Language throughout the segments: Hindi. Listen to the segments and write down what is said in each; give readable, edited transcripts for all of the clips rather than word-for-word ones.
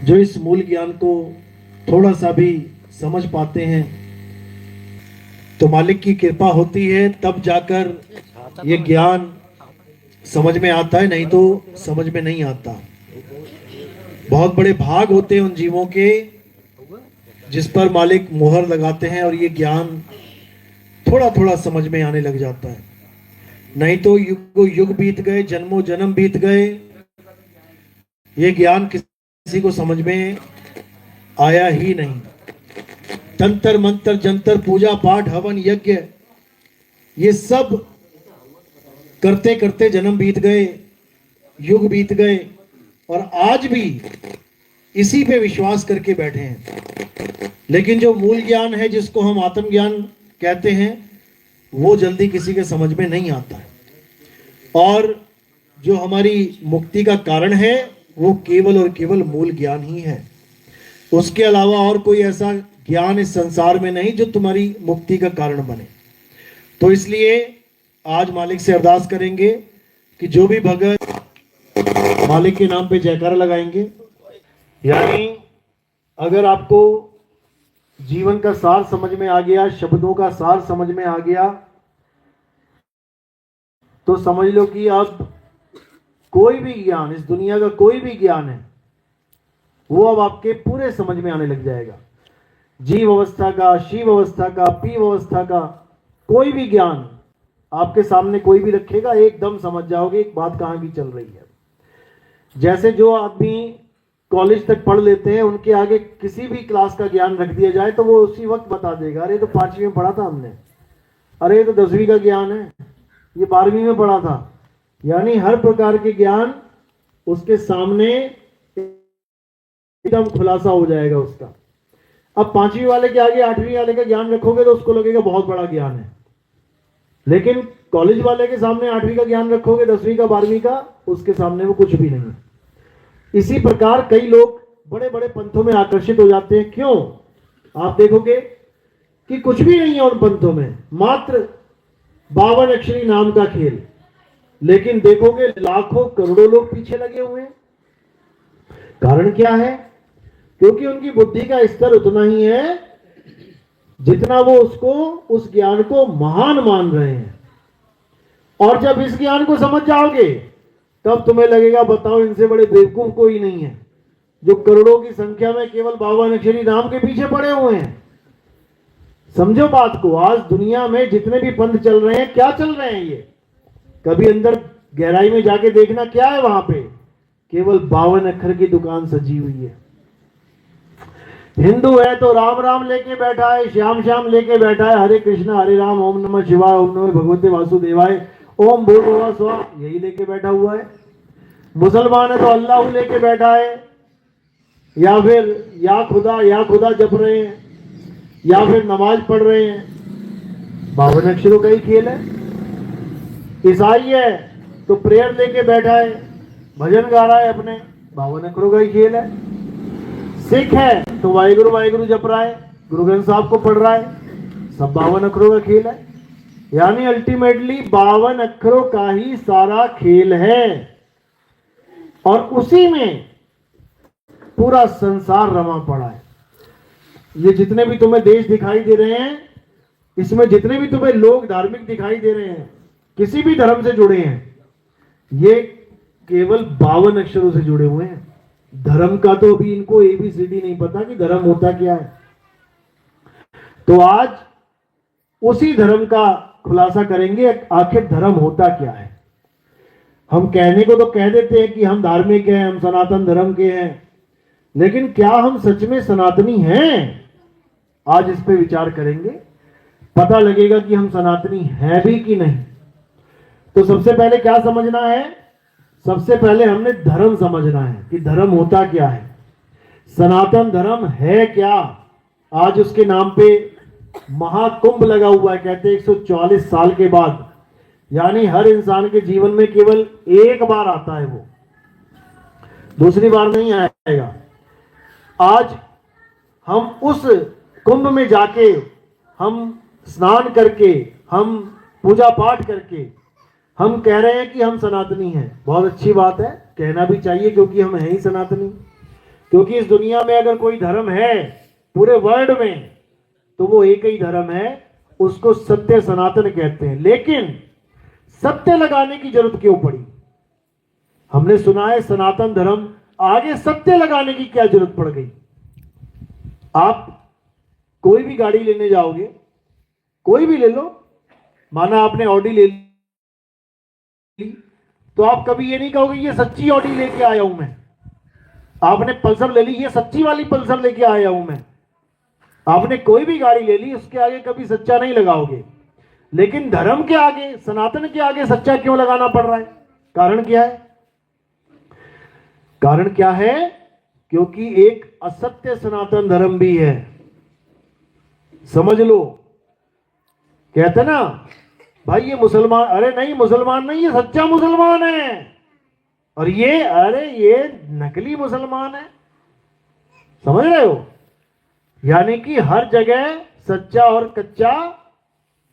जो इस मूल ज्ञान को थोड़ा सा भी समझ पाते हैं तो मालिक की कृपा होती है, तब जाकर ये ज्ञान समझ में आता है, नहीं तो समझ में नहीं आता। बहुत बड़े भाग होते हैं उन जीवों के जिस पर मालिक मोहर लगाते हैं और ये ज्ञान थोड़ा थोड़ा समझ में आने लग जाता है। नहीं तो युग युग बीत गए, जन्मों जन्म बीत गए, ये ज्ञान किसी को समझ में आया ही नहीं। तंत्र मंत्र जंतर पूजा पाठ हवन यज्ञ ये सब करते करते जन्म बीत गए, युग बीत गए, और आज भी इसी पे विश्वास करके बैठे हैं। लेकिन जो मूल ज्ञान है, जिसको हम आत्मज्ञान कहते हैं, वो जल्दी किसी के समझ में नहीं आता है। और जो हमारी मुक्ति का कारण है वो केवल और केवल मूल ज्ञान ही है। उसके अलावा और कोई ऐसा ज्ञान इस संसार में नहीं जो तुम्हारी मुक्ति का कारण बने। तो इसलिए आज मालिक से अरदास करेंगे कि जो भी भगत मालिक के नाम पे जयकारा लगाएंगे, यानी अगर आपको जीवन का सार समझ में आ गया, शब्दों का सार समझ में आ गया, तो समझ लो कि अब कोई भी ज्ञान, इस दुनिया का कोई भी ज्ञान है, वो अब आपके पूरे समझ में आने लग जाएगा। जीव अवस्था का, शिव अवस्था का, पीव अवस्था का कोई भी ज्ञान आपके सामने कोई भी रखेगा, एकदम समझ जाओगे एक बात कहां की चल रही है। जैसे जो आदमी कॉलेज तक पढ़ लेते हैं, उनके आगे किसी भी क्लास का ज्ञान रख दिया जाए तो वो उसी वक्त बता देगा, अरे तो 5वीं में पढ़ा था हमने, अरे तो 10वीं का ज्ञान है, ये 12वीं में पढ़ा था। यानी हर प्रकार के ज्ञान उसके सामने एकदम खुलासा हो जाएगा उसका। अब 5वीं वाले के आगे 8वीं वाले का ज्ञान रखोगे तो उसको लगेगा बहुत बड़ा ज्ञान है, लेकिन कॉलेज वाले के सामने 8वीं का ज्ञान रखोगे, 10वीं का, 12वीं का, उसके सामने वो कुछ भी नहीं है। इसी प्रकार कई लोग बड़े बड़े पंथों में आकर्षित हो जाते हैं। क्यों? आप देखोगे कि कुछ भी नहीं है उन पंथों में, मात्र 52 अक्षरी नाम का खेल, लेकिन देखोगे लाखों करोड़ों लोग पीछे लगे हुए हैं। कारण क्या है? क्योंकि उनकी बुद्धि का स्तर उतना ही है जितना वो उस ज्ञान को महान मान रहे हैं। और जब इस ज्ञान को समझ जाओगे तब तुम्हें लगेगा, बताओ इनसे बड़े बेवकूफ कोई नहीं है जो करोड़ों की संख्या में केवल 52 अक्षरी नाम के पीछे पड़े हुए हैं। समझो बात को, आज दुनिया में जितने भी पंथ चल रहे हैं, क्या चल रहे हैं ये? कभी अंदर गहराई में जाके देखना क्या है वहां पे? केवल 52 अक्षर की दुकान सजी हुई है। हिंदू है तो राम राम लेके बैठा है, श्याम श्याम लेके बैठा है, हरे कृष्णा हरे राम, ओम नमः शिवाय, ओम नमः भगवते वासुदेवाय, ओम भूर्भुवः स्वः, यही लेके बैठा हुआ है। मुसलमान है तो अल्लाह लेके बैठा है, या फिर या खुदा जप रहे हैं, या फिर नमाज पढ़ रहे हैं। 52 अक्षरों का ही खेल है। ईसाई है तो प्रेयर लेके बैठा है, भजन गा रहा है अपने, 52 अक्षरों का ही खेल है। सिख है तो वाहिगुरु वाहिगुरु जप रहा है, गुरु ग्रंथ साहब को पढ़ रहा है, सब 52 अक्षरों का खेल है। यानी अल्टीमेटली 52 अक्षरों का ही सारा खेल है, और उसी में पूरा संसार रमा पड़ा है। ये जितने भी तुम्हें देश दिखाई दे रहे हैं, इसमें जितने भी तुम्हें लोग धार्मिक दिखाई दे रहे हैं, किसी भी धर्म से जुड़े हैं, ये केवल 52 अक्षरों से जुड़े हुए हैं। धर्म का तो अभी इनको ABCD नहीं पता कि धर्म होता क्या है। तो आज उसी धर्म का खुलासा करेंगे, आखिर धर्म होता क्या है। हम कहने को तो कह देते हैं कि हम धार्मिक हैं, हम सनातन धर्म के हैं, लेकिन क्या हम सच में सनातनी हैं? आज इस पे विचार करेंगे, पता लगेगा कि हम सनातनी हैं भी कि नहीं। तो सबसे पहले क्या समझना है? सबसे पहले हमने धर्म समझना है कि धर्म होता क्या है, सनातन धर्म है क्या। आज उसके नाम पे महाकुंभ लगा हुआ है, कहते हैं 144 साल के बाद, यानी हर इंसान के जीवन में केवल एक बार आता है, वो दूसरी बार नहीं आएगा। आज हम उस कुंभ में जाके, हम स्नान करके, हम पूजा पाठ करके, हम कह रहे हैं कि हम सनातनी हैं। बहुत अच्छी बात है, कहना भी चाहिए, क्योंकि हम हैं ही सनातनी। क्योंकि इस दुनिया में अगर कोई धर्म है पूरे वर्ल्ड में तो वो एक ही धर्म है, उसको सत्य सनातन कहते हैं। लेकिन सत्य लगाने की जरूरत क्यों पड़ी? हमने सुना है सनातन धर्म, आगे सत्य लगाने की क्या जरूरत पड़ गई? आप कोई भी गाड़ी लेने जाओगे, कोई भी ले लो, माना आपने ऑडी ले ली, तो आप कभी ये नहीं कहोगे ये सच्ची ऑडी लेके आया हूं मैं। आपने पल्सर ले ली, ये सच्ची वाली पल्सर लेके आया हूं मैं। आपने कोई भी गाड़ी ले ली, उसके आगे कभी सच्चा नहीं लगाओगे। लेकिन धर्म के आगे, सनातन के आगे सच्चा क्यों लगाना पड़ रहा है? कारण क्या है? कारण क्या है? क्योंकि एक असत्य सनातन धर्म भी है, समझ लो। कहते ना भाई ये मुसलमान, अरे नहीं मुसलमान नहीं, ये सच्चा मुसलमान है, और ये अरे ये नकली मुसलमान है। समझ रहे हो? यानी कि हर जगह सच्चा और कच्चा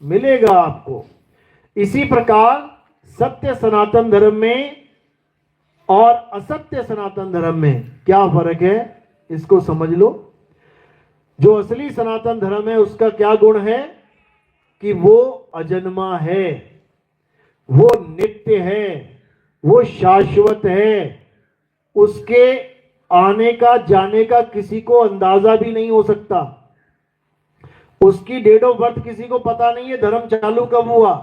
मिलेगा आपको। इसी प्रकार सत्य सनातन धर्म में और असत्य सनातन धर्म में क्या फर्क है, इसको समझ लो। जो असली सनातन धर्म है उसका क्या गुण है कि वो अजन्मा है, वो नित्य है, वो शाश्वत है। उसके आने का जाने का किसी को अंदाजा भी नहीं हो सकता। उसकी डेट ऑफ बर्थ किसी को पता नहीं है, धर्म चालू कब हुआ,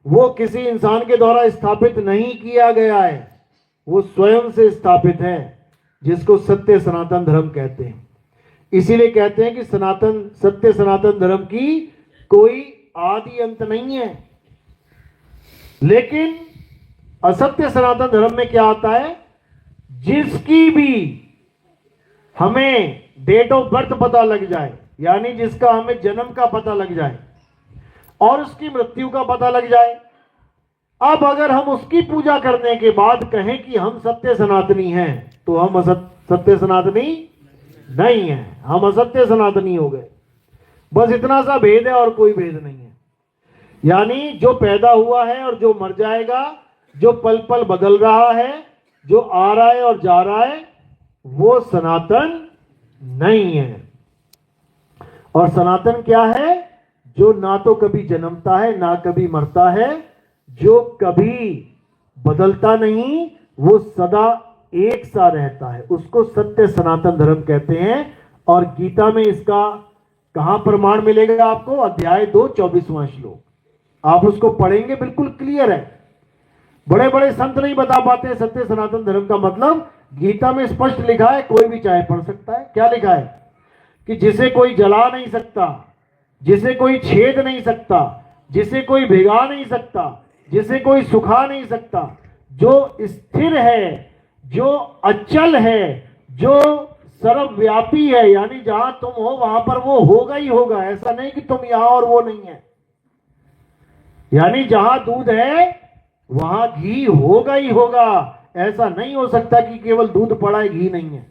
वो किसी इंसान के द्वारा स्थापित नहीं किया गया है, वो स्वयं से स्थापित है, जिसको सत्य सनातन धर्म कहते हैं। इसीलिए कहते हैं कि सनातन सत्य सनातन धर्म की कोई आदि अंत नहीं है। लेकिन असत्य सनातन धर्म में क्या आता है? जिसकी भी हमें डेट ऑफ बर्थ पता लग जाए, यानी जिसका हमें जन्म का पता लग जाए और उसकी मृत्यु का पता लग जाए, अब अगर हम उसकी पूजा करने के बाद कहें कि हम सत्य सनातनी हैं, तो हम सत्य सनातनी नहीं हैं, हम असत्य सनातनी हो गए। बस इतना सा भेद है और कोई भेद नहीं है। यानी जो पैदा हुआ है और जो मर जाएगा, जो पल पल बदल रहा है, जो आ रहा है और जा रहा है, वो सनातन नहीं है। और सनातन क्या है? जो ना तो कभी जन्मता है ना कभी मरता है, जो कभी बदलता नहीं, वो सदा एक सा रहता है, उसको सत्य सनातन धर्म कहते हैं। और गीता में इसका कहां प्रमाण मिलेगा आपको? अध्याय 2 24वां श्लोक, आप उसको पढ़ेंगे, बिल्कुल क्लियर है। बड़े बड़े संत नहीं बता पाते सत्य सनातन धर्म का मतलब। गीता में स्पष्ट लिखा है, कोई भी चाहे पढ़ सकता है। क्या लिखा है? कि जिसे कोई जला नहीं सकता, जिसे कोई छेद नहीं सकता, जिसे कोई भिगा नहीं सकता, जिसे कोई सुखा नहीं सकता, जो स्थिर है, जो अचल है, जो सर्वव्यापी है, यानी जहां तुम हो वहां पर वो होगा ही होगा। ऐसा नहीं कि तुम यहां और वो नहीं है। यानी जहां दूध है वहां घी होगा ही होगा। ऐसा नहीं हो सकता कि केवल दूध पड़ा है, घी नहीं है।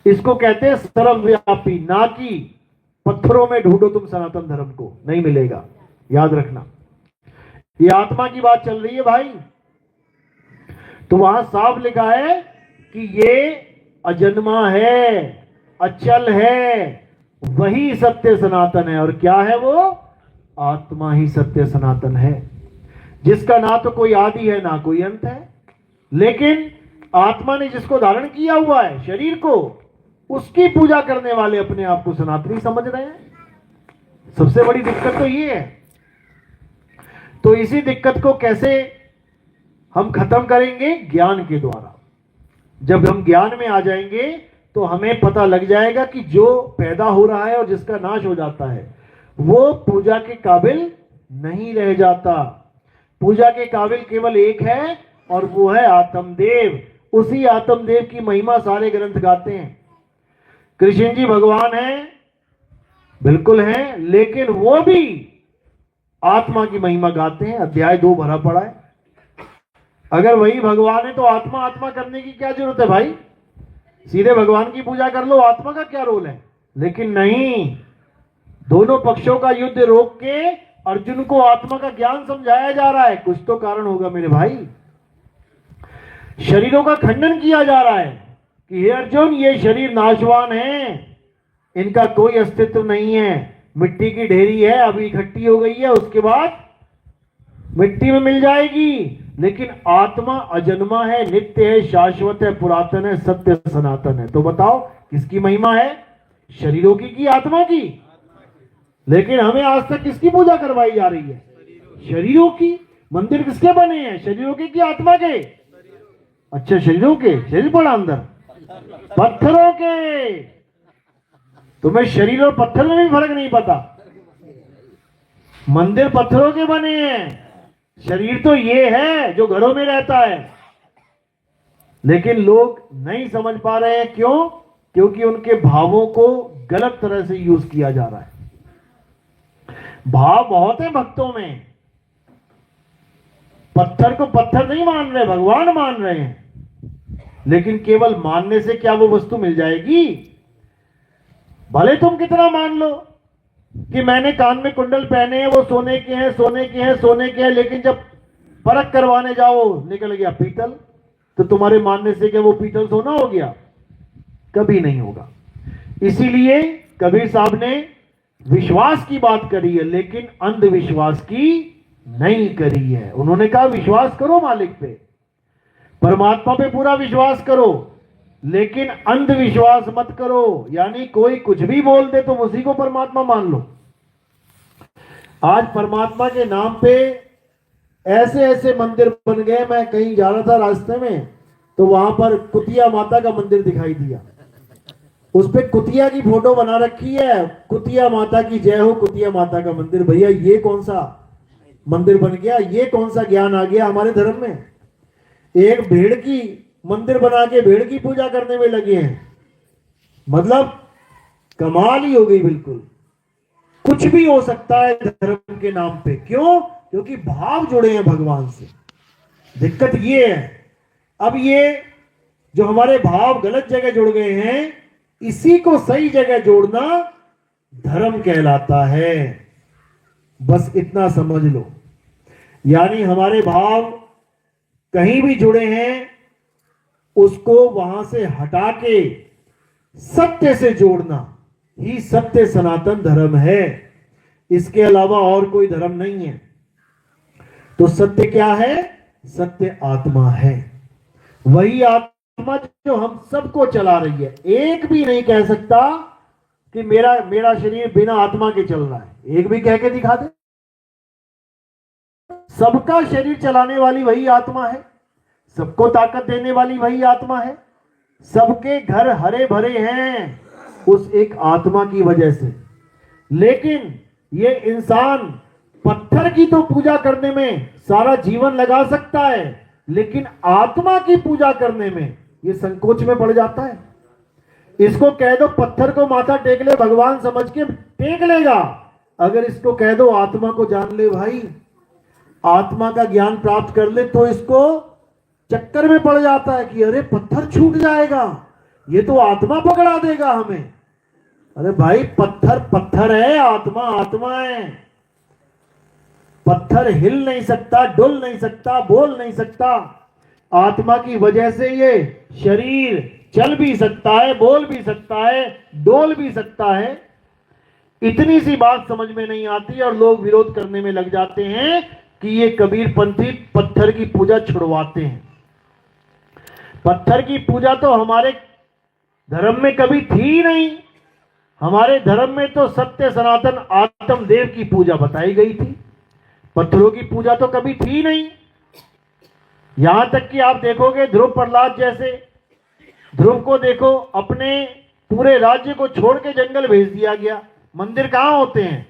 इसको कहते हैं सर्वव्यापी, ना कि पत्थरों में ढूंढो तुम सनातन धर्म को, नहीं मिलेगा, याद रखना। ये आत्मा की बात चल रही है भाई। तो वहां साफ लिखा है कि ये अजन्मा है, अचल है, वही सत्य सनातन है। और क्या है वो? आत्मा ही सत्य सनातन है, जिसका ना तो कोई आदि है ना कोई अंत है। लेकिन आत्मा ने जिसको धारण किया हुआ है, शरीर को, उसकी पूजा करने वाले अपने आप को सनातनी समझ रहे हैं। सबसे बड़ी दिक्कत तो ये है। तो इसी दिक्कत को कैसे हम खत्म करेंगे? ज्ञान के द्वारा। जब हम ज्ञान में आ जाएंगे तो हमें पता लग जाएगा कि जो पैदा हो रहा है और जिसका नाश हो जाता है, वो पूजा के काबिल नहीं रह जाता। पूजा के काबिल केवल एक है, और वो है आत्मदेव। उसी आत्मदेव की महिमा सारे ग्रंथ गाते हैं। कृष्ण जी भगवान हैं, बिल्कुल हैं, लेकिन वो भी आत्मा की महिमा गाते हैं। अध्याय 2 भरा पड़ा है। अगर वही भगवान है तो आत्मा आत्मा करने की क्या जरूरत है भाई? सीधे भगवान की पूजा कर लो, आत्मा का क्या रोल है? लेकिन नहीं, दोनों पक्षों का युद्ध रोक के अर्जुन को आत्मा का ज्ञान समझाया जा रहा है। कुछ तो कारण होगा मेरे भाई। शरीरों का खंडन किया जा रहा है कि हे अर्जुन, ये शरीर नाशवान है, इनका कोई अस्तित्व नहीं है, मिट्टी की ढेरी है, अभी इकट्ठी हो गई है, उसके बाद मिट्टी में मिल जाएगी। लेकिन आत्मा अजन्मा है, नित्य है, शाश्वत है, पुरातन है, सत्य सनातन है। तो बताओ किसकी महिमा है, शरीरों की आत्मा की? लेकिन हमें आज तक किसकी पूजा करवाई जा रही है? शरीरों की। मंदिर किसके बने हैं, शरीरों के कि आत्मा के? अच्छा, शरीरों के। शरीर पड़ा अंदर, पत्थरों के। तुम्हें शरीर और पत्थर में भी फर्क नहीं पता। मंदिर पत्थरों के बने हैं, शरीर तो ये है जो घरों में रहता है। लेकिन लोग नहीं समझ पा रहे हैं, क्यों? क्योंकि उनके भावों को गलत तरह से यूज किया जा रहा है। भाव बहुत है भक्तों में, पत्थर को पत्थर नहीं मान रहे, भगवान मान रहे हैं। लेकिन केवल मानने से क्या वो वस्तु मिल जाएगी? भले तुम कितना मान लो कि मैंने कान में कुंडल पहने हैं, वो सोने के हैं, सोने के हैं, सोने के हैं, लेकिन जब परख करवाने जाओ निकल गया पीतल, तो तुम्हारे मानने से क्या वो पीतल सोना हो गया? कभी नहीं होगा। इसीलिए कबीर साहब ने विश्वास की बात करी है, लेकिन अंधविश्वास की नहीं करी है। उन्होंने कहा विश्वास करो मालिक पे, परमात्मा पे पूरा विश्वास करो, लेकिन अंधविश्वास मत करो। यानी कोई कुछ भी बोल दे तो उसी को परमात्मा मान लो। आज परमात्मा के नाम पे ऐसे ऐसे मंदिर बन गए। मैं कहीं जा रहा था रास्ते में, तो वहां पर कुतिया माता का मंदिर दिखाई दिया। उस पे कुतिया की फोटो बना रखी है, कुतिया माता की जय हो, कुतिया माता का मंदिर। भैया ये कौन सा मंदिर बन गया? ये कौन सा ज्ञान आ गया हमारे धर्म में? एक भेड़ की मंदिर बना के भेड़ की पूजा करने में लगे हैं। मतलब कमाल ही हो गई बिल्कुल। कुछ भी हो सकता है धर्म के नाम पे। क्यों? क्योंकि भाव जुड़े हैं भगवान से। दिक्कत ये है, अब ये जो हमारे भाव गलत जगह जुड़ गए हैं, इसी को सही जगह जोड़ना धर्म कहलाता है। बस इतना समझ लो। यानी हमारे भाव कहीं भी जुड़े हैं, उसको वहां से हटा के सत्य से जोड़ना ही सत्य सनातन धर्म है। इसके अलावा और कोई धर्म नहीं है। तो सत्य क्या है? सत्य आत्मा है। वही आत्मा जो हम सबको चला रही है। एक भी नहीं कह सकता कि मेरा शरीर बिना आत्मा के चल रहा है। एक भी कह के दिखा दे। सबका शरीर चलाने वाली वही आत्मा है, सबको ताकत देने वाली वही आत्मा है, सबके घर हरे भरे हैं उस एक आत्मा की वजह से। लेकिन ये इंसान पत्थर की तो पूजा करने में सारा जीवन लगा सकता है, लेकिन आत्मा की पूजा करने में ये संकोच में पड़ जाता है। इसको कह दो पत्थर को माथा टेक ले, भगवान समझ के टेक लेगा। अगर इसको कह दो आत्मा को जान ले भाई, आत्मा का ज्ञान प्राप्त कर ले, तो इसको चक्कर में पड़ जाता है कि अरे पत्थर छूट जाएगा, ये तो आत्मा पकड़ा देगा हमें। अरे भाई पत्थर पत्थर है, आत्मा आत्मा है। पत्थर हिल नहीं सकता, डुल नहीं सकता, बोल नहीं सकता। आत्मा की वजह से ये शरीर चल भी सकता है, बोल भी सकता है, डोल भी सकता है। इतनी सी बात समझ में नहीं आती और लोग विरोध करने में लग जाते हैं कि ये कबीर पंथी पत्थर की पूजा छुड़वाते हैं। पत्थर की पूजा तो हमारे धर्म में कभी थी नहीं। हमारे धर्म में तो सत्य सनातन आत्म देव की पूजा बताई गई थी। पत्थरों की पूजा तो कभी थी नहीं। यहां तक कि आप देखोगे ध्रुव प्रहलाद जैसे, ध्रुव को देखो, अपने पूरे राज्य को छोड़ के जंगल भेज दिया गया। मंदिर कहां होते हैं?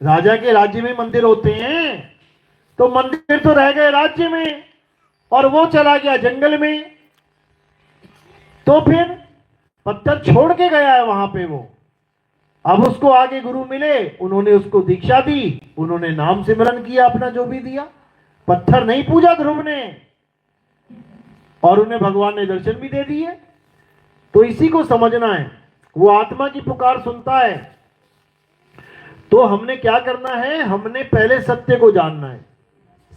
राजा के राज्य में मंदिर होते हैं। तो मंदिर तो रह गए राज्य में और वो चला गया जंगल में। तो फिर पत्थर छोड़ के गया है वहां पे वो। अब उसको आगे गुरु मिले, उन्होंने उसको दीक्षा दी, उन्होंने नाम सिमरन किया अपना जो भी दिया। पत्थर नहीं पूजा ध्रुव ने, और उन्हें भगवान ने दर्शन भी दे दिए। तो इसी को समझना है। वो आत्मा की पुकार सुनता है। तो हमने क्या करना है? हमने पहले सत्य को जानना है।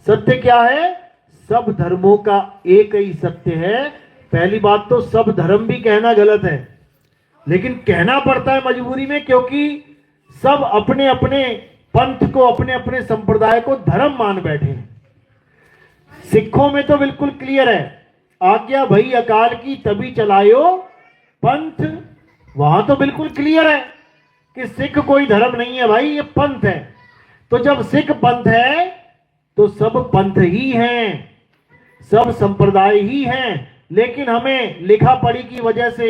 सत्य क्या है? सब धर्मों का एक ही सत्य है, पहली बात तो सब धर्म भी कहना गलत है, लेकिन कहना पड़ता है मजबूरी में, क्योंकि सब अपने अपने पंथ को, अपने अपने संप्रदाय को धर्म मान बैठे हैं। सिखों में तो बिल्कुल क्लियर है, आज्ञा भई अकाल की तभी चलायो पंथ। वहां तो बिल्कुल क्लियर है कि सिख कोई धर्म नहीं है भाई, ये पंथ है। तो जब सिख पंथ है तो सब पंथ ही हैं, सब संप्रदाय ही हैं। लेकिन हमें लिखा पढ़ी की वजह से,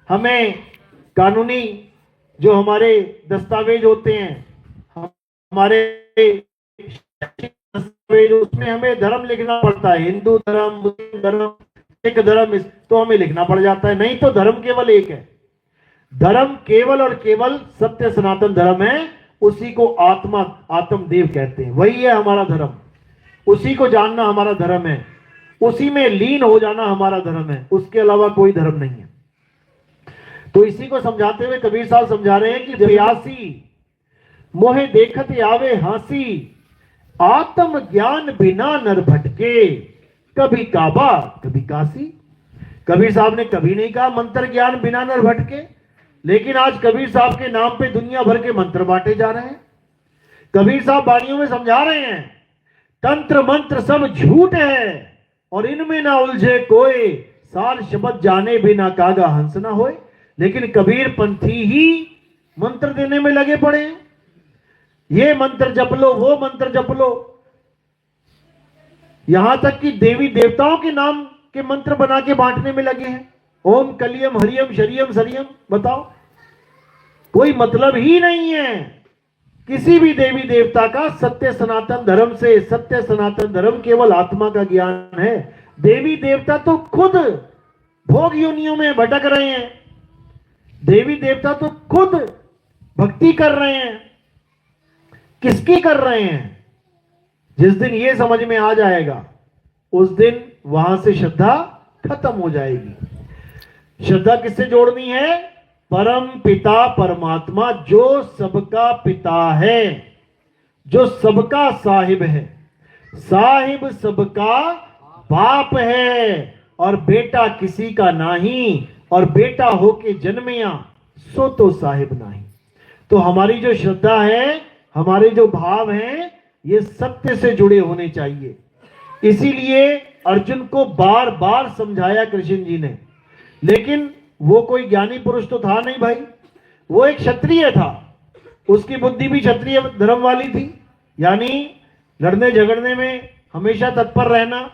हमें कानूनी जो हमारे दस्तावेज होते हैं, हमारे दस्तावेज, उसमें हमें धर्म लिखना पड़ता है, हिंदू धर्म, मुस्लिम धर्म, सिख धर्म, तो हमें लिखना पड़ जाता है। नहीं तो धर्म केवल एक है, धर्म केवल और केवल सत्य सनातन धर्म है। उसी को आत्मा, आत्मदेव कहते हैं, वही है हमारा धर्म। उसी को जानना हमारा धर्म है, उसी में लीन हो जाना हमारा धर्म है, उसके अलावा कोई धर्म नहीं है। तो इसी को समझाते हुए कबीर साहब समझा रहे हैं कि प्यासी मोहे देखत आवे हांसी, आत्म ज्ञान बिना नर भटके, कभी काबा कभी काशी। कबीर साहब ने कभी नहीं कहा मंत्र ज्ञान बिना नर भटके, लेकिन आज कबीर साहब के नाम पे दुनिया भर के मंत्र बांटे जा रहे हैं। कबीर साहब वाणियों में समझा रहे हैं तंत्र मंत्र सब झूठ है, और इनमें ना उलझे कोई, सार शब्द जाने बिना कागा हंस ना होए। लेकिन कबीर पंथी ही मंत्र देने में लगे पड़े हैं, ये मंत्र जप लो, वो मंत्र जप लो, यहां तक कि देवी देवताओं के नाम के मंत्र बना के बांटने में लगे हैं। ओम कलियम हरियम शरियम सरियम। बताओ, कोई मतलब ही नहीं है किसी भी देवी देवता का सत्य सनातन धर्म से। सत्य सनातन धर्म केवल आत्मा का ज्ञान है। देवी देवता तो खुद भोग योनियों में भटक रहे हैं, देवी देवता तो खुद भक्ति कर रहे हैं। किसकी कर रहे हैं? जिस दिन ये समझ में आ जाएगा उस दिन वहां से श्रद्धा खत्म हो जाएगी। श्रद्धा किससे जोड़नी है? परम पिता परमात्मा, जो सबका पिता है, जो सबका साहिब है। साहिब सबका बाप है, और बेटा किसी का नहीं, और बेटा होके जन्मिया सो तो साहिब नहीं। तो हमारी जो श्रद्धा है, हमारे जो भाव हैं, ये सत्य से जुड़े होने चाहिए। इसीलिए अर्जुन को बार बार समझाया कृष्ण जी ने। लेकिन वो कोई ज्ञानी पुरुष तो था नहीं भाई, वो एक क्षत्रिय था। उसकी बुद्धि भी क्षत्रिय धर्म वाली थी, यानी लड़ने झगड़ने में हमेशा तत्पर रहना।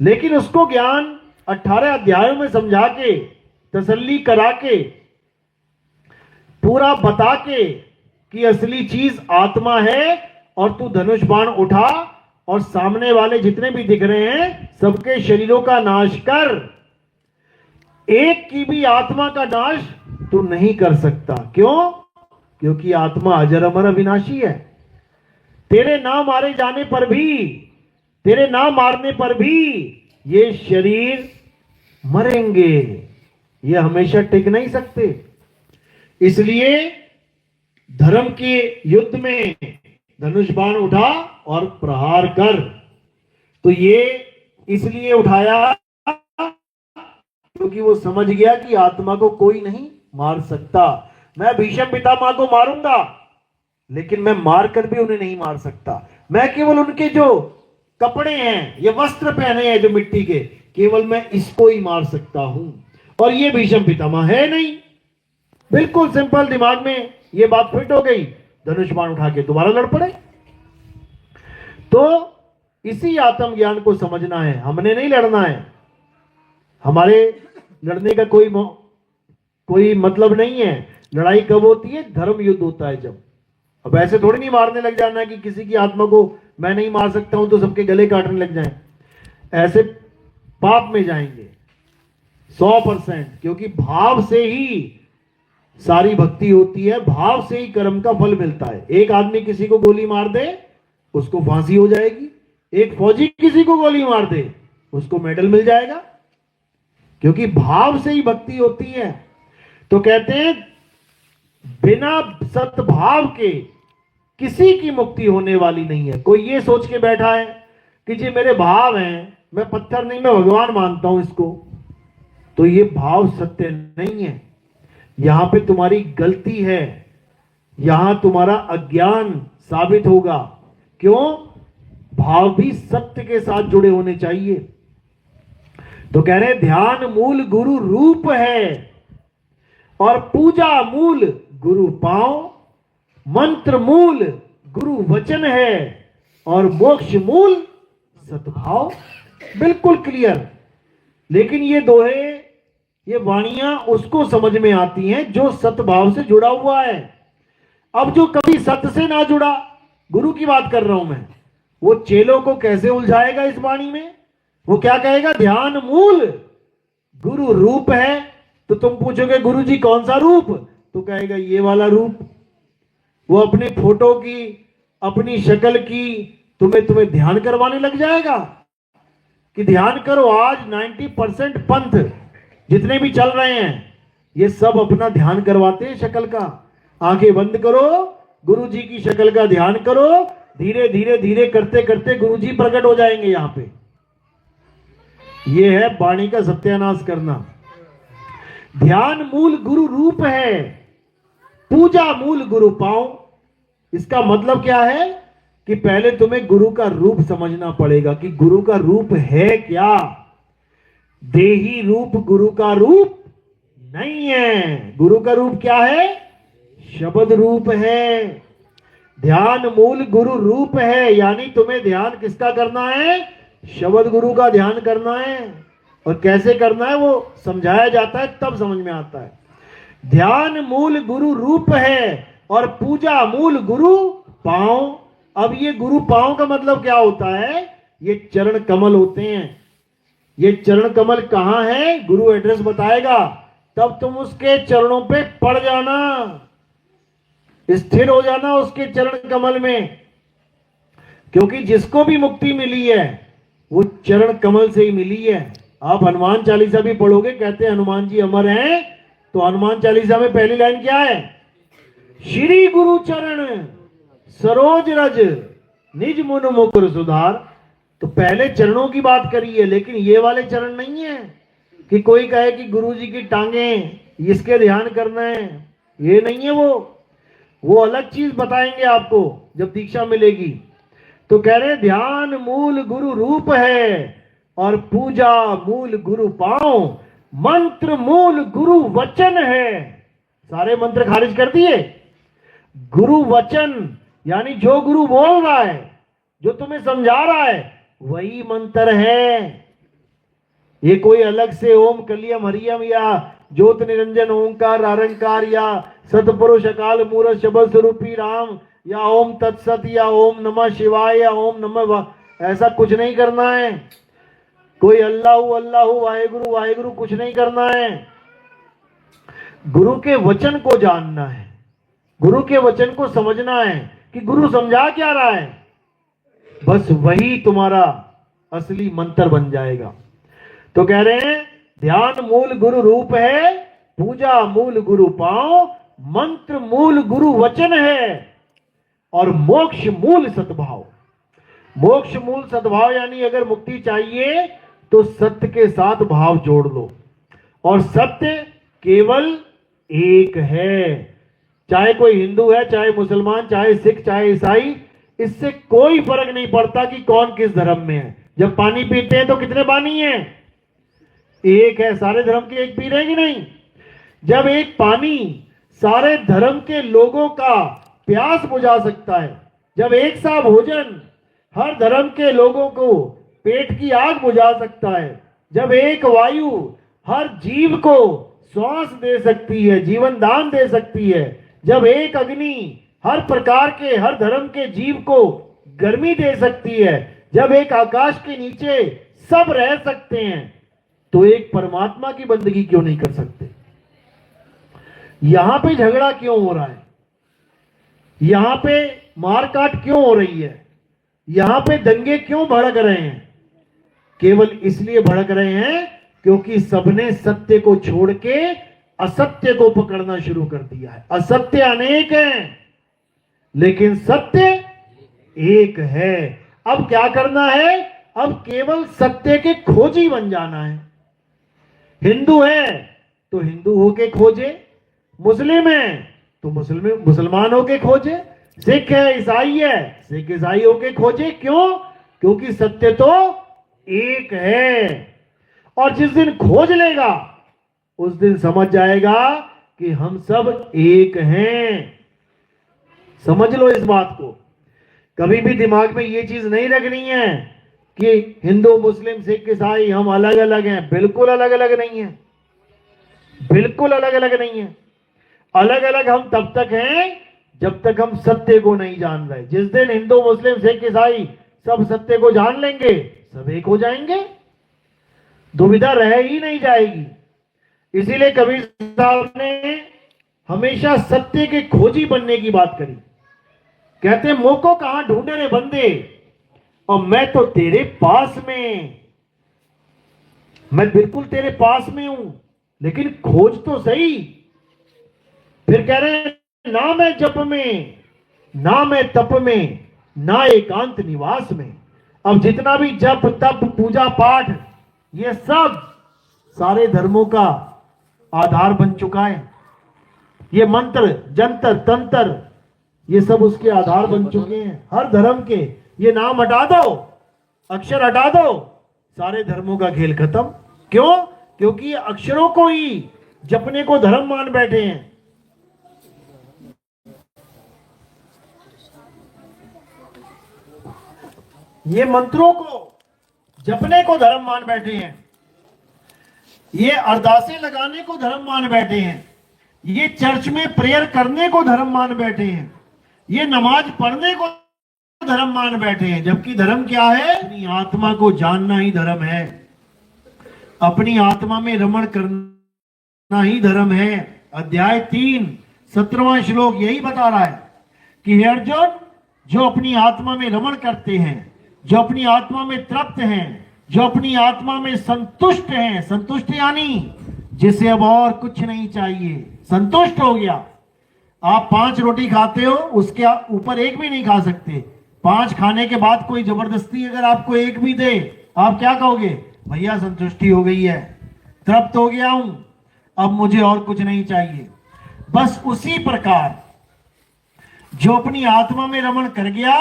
लेकिन उसको ज्ञान 18 अध्यायों में समझा के, तसल्ली करा के, पूरा बता के कि असली चीज आत्मा है, और तू धनुष बाण उठा और सामने वाले जितने भी दिख रहे हैं सबके शरीरों का नाश कर। एक की भी आत्मा का नाश तू नहीं कर सकता। क्यों? क्योंकि आत्मा अजर अमर अविनाशी है। तेरे ना मारे जाने पर भी, तेरे ना मारने पर भी ये शरीर मरेंगे, ये हमेशा टिक नहीं सकते। इसलिए धर्म के युद्ध में धनुष बाण उठा और प्रहार कर। तो ये इसलिए उठाया क्योंकि वो समझ गया कि आत्मा को कोई नहीं मार सकता। मैं भीष्म पितामह को मारूंगा, लेकिन मैं मारकर भी उन्हें नहीं मार सकता। मैं केवल उनके जो कपड़े हैं, ये वस्त्र पहने हैं जो मिट्टी के, केवल मैं इसको ही मार सकता हूं। और ये भीष्म पितामह है नहीं। बिल्कुल सिंपल, दिमाग में ये बात फिट हो गई, धनुष बाण उठा के दोबारा लड़ पड़े। तो इसी आत्मज्ञान को समझना है, हमने नहीं लड़ना है। हमारे लड़ने का कोई मतलब नहीं है। लड़ाई कब होती है? धर्म युद्ध होता है जब। अब ऐसे थोड़ी नहीं मारने लग जाना है कि किसी की आत्मा को मैं नहीं मार सकता हूं तो सबके गले काटने लग जाएं। ऐसे पाप में जाएंगे 100%, क्योंकि भाव से ही सारी भक्ति होती है, भाव से ही कर्म का फल मिलता है। एक आदमी किसी को गोली मार दे, उसको फांसी हो जाएगी। एक फौजी किसी को गोली मार दे, उसको मेडल मिल जाएगा, क्योंकि भाव से ही भक्ति होती है। तो कहते हैं बिना सद्भाव के किसी की मुक्ति होने वाली नहीं है। कोई ये सोच के बैठा है कि जी मेरे भाव हैं, मैं पत्थर नहीं, मैं भगवान मानता हूं इसको, तो ये भाव सत्य नहीं है। यहां पे तुम्हारी गलती है, यहां तुम्हारा अज्ञान साबित होगा। क्यों? भाव भी सत्य के साथ जुड़े होने चाहिए। तो कह रहे ध्यान मूल गुरु रूप है और पूजा मूल गुरु पांव, मंत्र मूल गुरु वचन है और मोक्ष मूल सद्भाव। बिल्कुल क्लियर। लेकिन ये दोहे, ये वाणियां उसको समझ में आती हैं जो सद्भाव से जुड़ा हुआ है। अब जो कभी सत्य से ना जुड़ा, गुरु की बात कर रहा हूं मैं, वो चेलों को कैसे उलझाएगा इस वाणी में? वो क्या कहेगा? ध्यान मूल गुरु रूप है। तो तुम पूछोगे गुरु जी कौन सा रूप? तो कहेगा ये वाला रूप। वो अपनी फोटो की, अपनी शक्ल की तुम्हें ध्यान करवाने लग जाएगा कि ध्यान करो। आज 90% पंथ जितने भी चल रहे हैं, ये सब अपना ध्यान करवाते हैं शक्ल का। आंखें बंद करो, गुरु जी की शक्ल का ध्यान करो, धीरे धीरे धीरे करते करते गुरु जी प्रकट हो जाएंगे यहां पे। ये है वाणी का सत्यानाश करना। ध्यान मूल गुरु रूप है, पूजा मूल गुरु पांव। इसका मतलब क्या है कि पहले तुम्हें गुरु का रूप समझना पड़ेगा कि गुरु का रूप है क्या। देही रूप गुरु का रूप नहीं है। गुरु का रूप क्या है? शब्द रूप है। ध्यान मूल गुरु रूप है, यानी तुम्हें ध्यान किसका करना है? शब्द गुरु का ध्यान करना है। और कैसे करना है वो समझाया जाता है, तब समझ में आता है। ध्यान मूल गुरु रूप है और पूजा मूल गुरु पांव। अब ये गुरु पांव का मतलब क्या होता है? ये चरण कमल होते हैं। ये चरण कमल कहां है? गुरु एड्रेस बताएगा, तब तुम उसके चरणों पे पड़ जाना, स्थिर हो जाना उसके चरण कमल में। क्योंकि जिसको भी मुक्ति मिली है वो चरण कमल से ही मिली है। आप हनुमान चालीसा भी पढ़ोगे, कहते हैं हनुमान जी अमर हैं, तो हनुमान चालीसा में पहली लाइन क्या है? श्री गुरु चरण सरोज रज निज मुन मुकुर सुधार। तो पहले चरणों की बात करी है, लेकिन ये वाले चरण नहीं है कि कोई कहे कि गुरु जी की टांगें इसके ध्यान करना है। ये नहीं है, वो अलग चीज बताएंगे आपको जब दीक्षा मिलेगी। तो कह रहे ध्यान मूल गुरु रूप है और पूजा मूल गुरु पांव, मंत्र मूल गुरु वचन है। सारे मंत्र खारिज कर दिए। गुरु वचन यानी जो गुरु बोल रहा है, जो तुम्हें समझा रहा है, वही मंत्र है। ये कोई अलग से ओम कलियम हरियम या ज्योत निरंजन ओंकार आरंकार या सतपुरुष अकाल मूरत शब्द स्वरूपी राम या ओम तत्सत या ओम नमः शिवाय या ओम नमः, ऐसा कुछ नहीं करना है। कोई अल्लाह अल्लाह वाहेगुरु वाहेगुरु कुछ नहीं करना है। गुरु के वचन को जानना है, गुरु के वचन को समझना है कि गुरु समझा क्या रहा है। बस वही तुम्हारा असली मंत्र बन जाएगा। तो कह रहे हैं ध्यान मूल गुरु रूप है, पूजा मूल गुरु पांव, मंत्र मूल गुरु वचन है और मोक्ष मूल सद्भाव। मोक्ष मूल सद्भाव यानी अगर मुक्ति चाहिए तो सत्य के साथ भाव जोड़ लो। और सत्य केवल एक है। चाहे कोई हिंदू है, चाहे मुसलमान, चाहे सिख, चाहे ईसाई, इससे कोई फर्क नहीं पड़ता कि कौन किस धर्म में है। जब पानी पीते हैं तो कितने पानी हैं? एक है। सारे धर्म के एक पी रहे हैं कि नहीं? जब एक पानी सारे धर्म के लोगों का प्यास बुझा सकता है, जब एक सा भोजन हर धर्म के लोगों को पेट की आग बुझा सकता है, जब एक वायु हर जीव को श्वास दे सकती है, जीवन दान दे सकती है, जब एक अग्नि हर प्रकार के हर धर्म के जीव को गर्मी दे सकती है, जब एक आकाश के नीचे सब रह सकते हैं, तो एक परमात्मा की बंदगी क्यों नहीं कर सकते? यहां पे झगड़ा क्यों हो रहा है? यहां पे मारकाट क्यों हो रही है? यहां पे दंगे क्यों भड़क रहे हैं? केवल इसलिए भड़क रहे हैं क्योंकि सबने सत्य को छोड़ के असत्य को पकड़ना शुरू कर दिया है। असत्य अनेक हैं लेकिन सत्य एक है। अब क्या करना है? अब केवल सत्य के खोजी बन जाना है। हिंदू है तो हिंदू होके खोजे, मुस्लिम है तो मुसलमान होके खोजे, सिख है ईसाई है सिख ईसाई होके खोजे। क्यों? क्योंकि सत्य तो एक है। और जिस दिन खोज लेगा उस दिन समझ जाएगा कि हम सब एक हैं। समझ लो इस बात को। कभी भी दिमाग में ये चीज नहीं रखनी है कि हिंदू मुस्लिम सिख ईसाई हम अलग अलग हैं। बिल्कुल अलग अलग नहीं है, बिल्कुल अलग अलग नहीं है। अलग अलग हम तब तक हैं जब तक हम सत्य को नहीं जान रहे। जिस दिन हिंदू मुस्लिम सिख ईसाई सब सत्य को जान लेंगे, सब एक हो जाएंगे, दुविधा रह ही नहीं जाएगी। इसीलिए कबीर साहब ने हमेशा सत्य के खोजी बनने की बात करी। कहते मुंह को कहां ढूंढे रे बंदे, और मैं तो तेरे पास में, मैं बिल्कुल तेरे पास में हूं, लेकिन खोज तो सही। फिर कह रहे हैं ना मैं जप में, ना मैं तप में, ना एकांत निवास में। अब जितना भी जप तप पूजा पाठ ये सब सारे धर्मों का आधार बन चुका है। ये मंत्र जंतर तंत्र ये सब उसके आधार बन चुके हैं हर धर्म के। ये नाम हटा दो, अक्षर हटा दो, सारे धर्मों का खेल खत्म। क्यों? क्योंकि ये अक्षरों को ही जपने को धर्म मान बैठे हैं। ये मंत्रों को जपने को धर्म मान बैठे हैं, ये अरदासें लगाने को धर्म मान बैठे हैं, ये चर्च में प्रेयर करने को धर्म मान बैठे हैं, ये नमाज पढ़ने को धर्म मान बैठे हैं। जबकि धर्म क्या है? अपनी आत्मा को जानना ही धर्म है, अपनी आत्मा में रमण करना ही धर्म है। अध्याय 3 17वां श्लोक यही बता रहा है कि हे अर्जुन, जो अपनी आत्मा में रमण करते हैं, जो अपनी आत्मा में तृप्त हैं, जो अपनी आत्मा में संतुष्ट हैं, संतुष्ट यानी जिसे अब और कुछ नहीं चाहिए, संतुष्ट हो गया। आप 5 रोटी खाते हो, उसके ऊपर एक भी नहीं खा सकते। 5 खाने के बाद कोई जबरदस्ती अगर आपको एक भी दे, आप क्या कहोगे? भैया संतुष्टि हो गई है, तृप्त हो गया हूं, अब मुझे और कुछ नहीं चाहिए। बस उसी प्रकार जो अपनी आत्मा में रमण कर गया,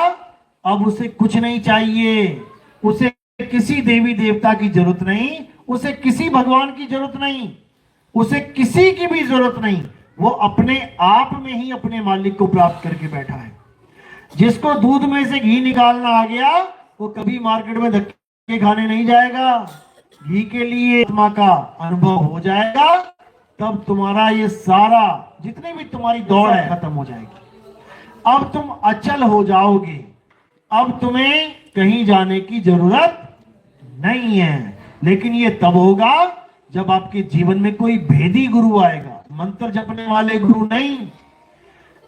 अब उसे कुछ नहीं चाहिए, उसे किसी देवी देवता की जरूरत नहीं, उसे किसी भगवान की जरूरत नहीं, उसे किसी की भी जरूरत नहीं। वो अपने आप में ही अपने मालिक को प्राप्त करके बैठा है। जिसको दूध में से घी निकालना आ गया, वो कभी मार्केट में धक्के खाने नहीं जाएगा। घी के लिए आत्मा का अनुभव हो जाएगा, तब तुम्हारा ये सारा जितने भी तुम्हारी दौड़ है खत्म हो जाएगी। अब तुम अचल हो जाओगे, अब तुम्हें कहीं जाने की जरूरत नहीं है। लेकिन ये तब होगा जब आपके जीवन में कोई भेदी गुरु आएगा, मंत्र जपने वाले गुरु नहीं।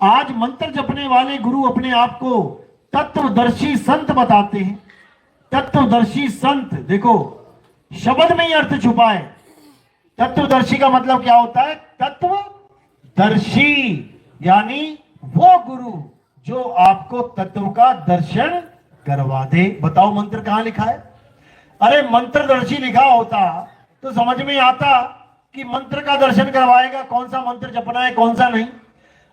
आज मंत्र जपने वाले गुरु अपने आप को तत्वदर्शी संत बताते हैं। तत्वदर्शी संत, देखो शब्द में ही अर्थ छुपा है। तत्वदर्शी का मतलब क्या होता है? तत्वदर्शी यानी वो गुरु जो आपको तत्व का दर्शन करवा दे। बताओ मंत्र कहां लिखा है? अरे मंत्रदर्शी लिखा होता तो समझ में आता कि मंत्र का दर्शन करवाएगा, कौन सा मंत्र जपना है कौन सा नहीं।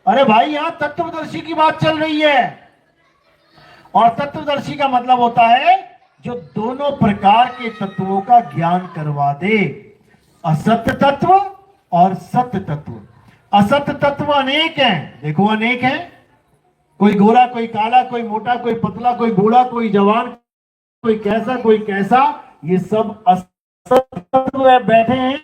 अरे भाई यहां तत्वदर्शी की बात चल रही है, और तत्वदर्शी का मतलब होता है जो दोनों प्रकार के तत्वों का ज्ञान करवा दे, असत्य तत्व और सत्य तत्व। असत्य तत्व अनेक हैं, देखो अनेक हैं, कोई गोरा कोई काला, कोई मोटा कोई पतला, कोई बूढ़ा कोई जवान, कोई कैसा कोई कैसा, ये सब असत्य तत्व बैठे हैं,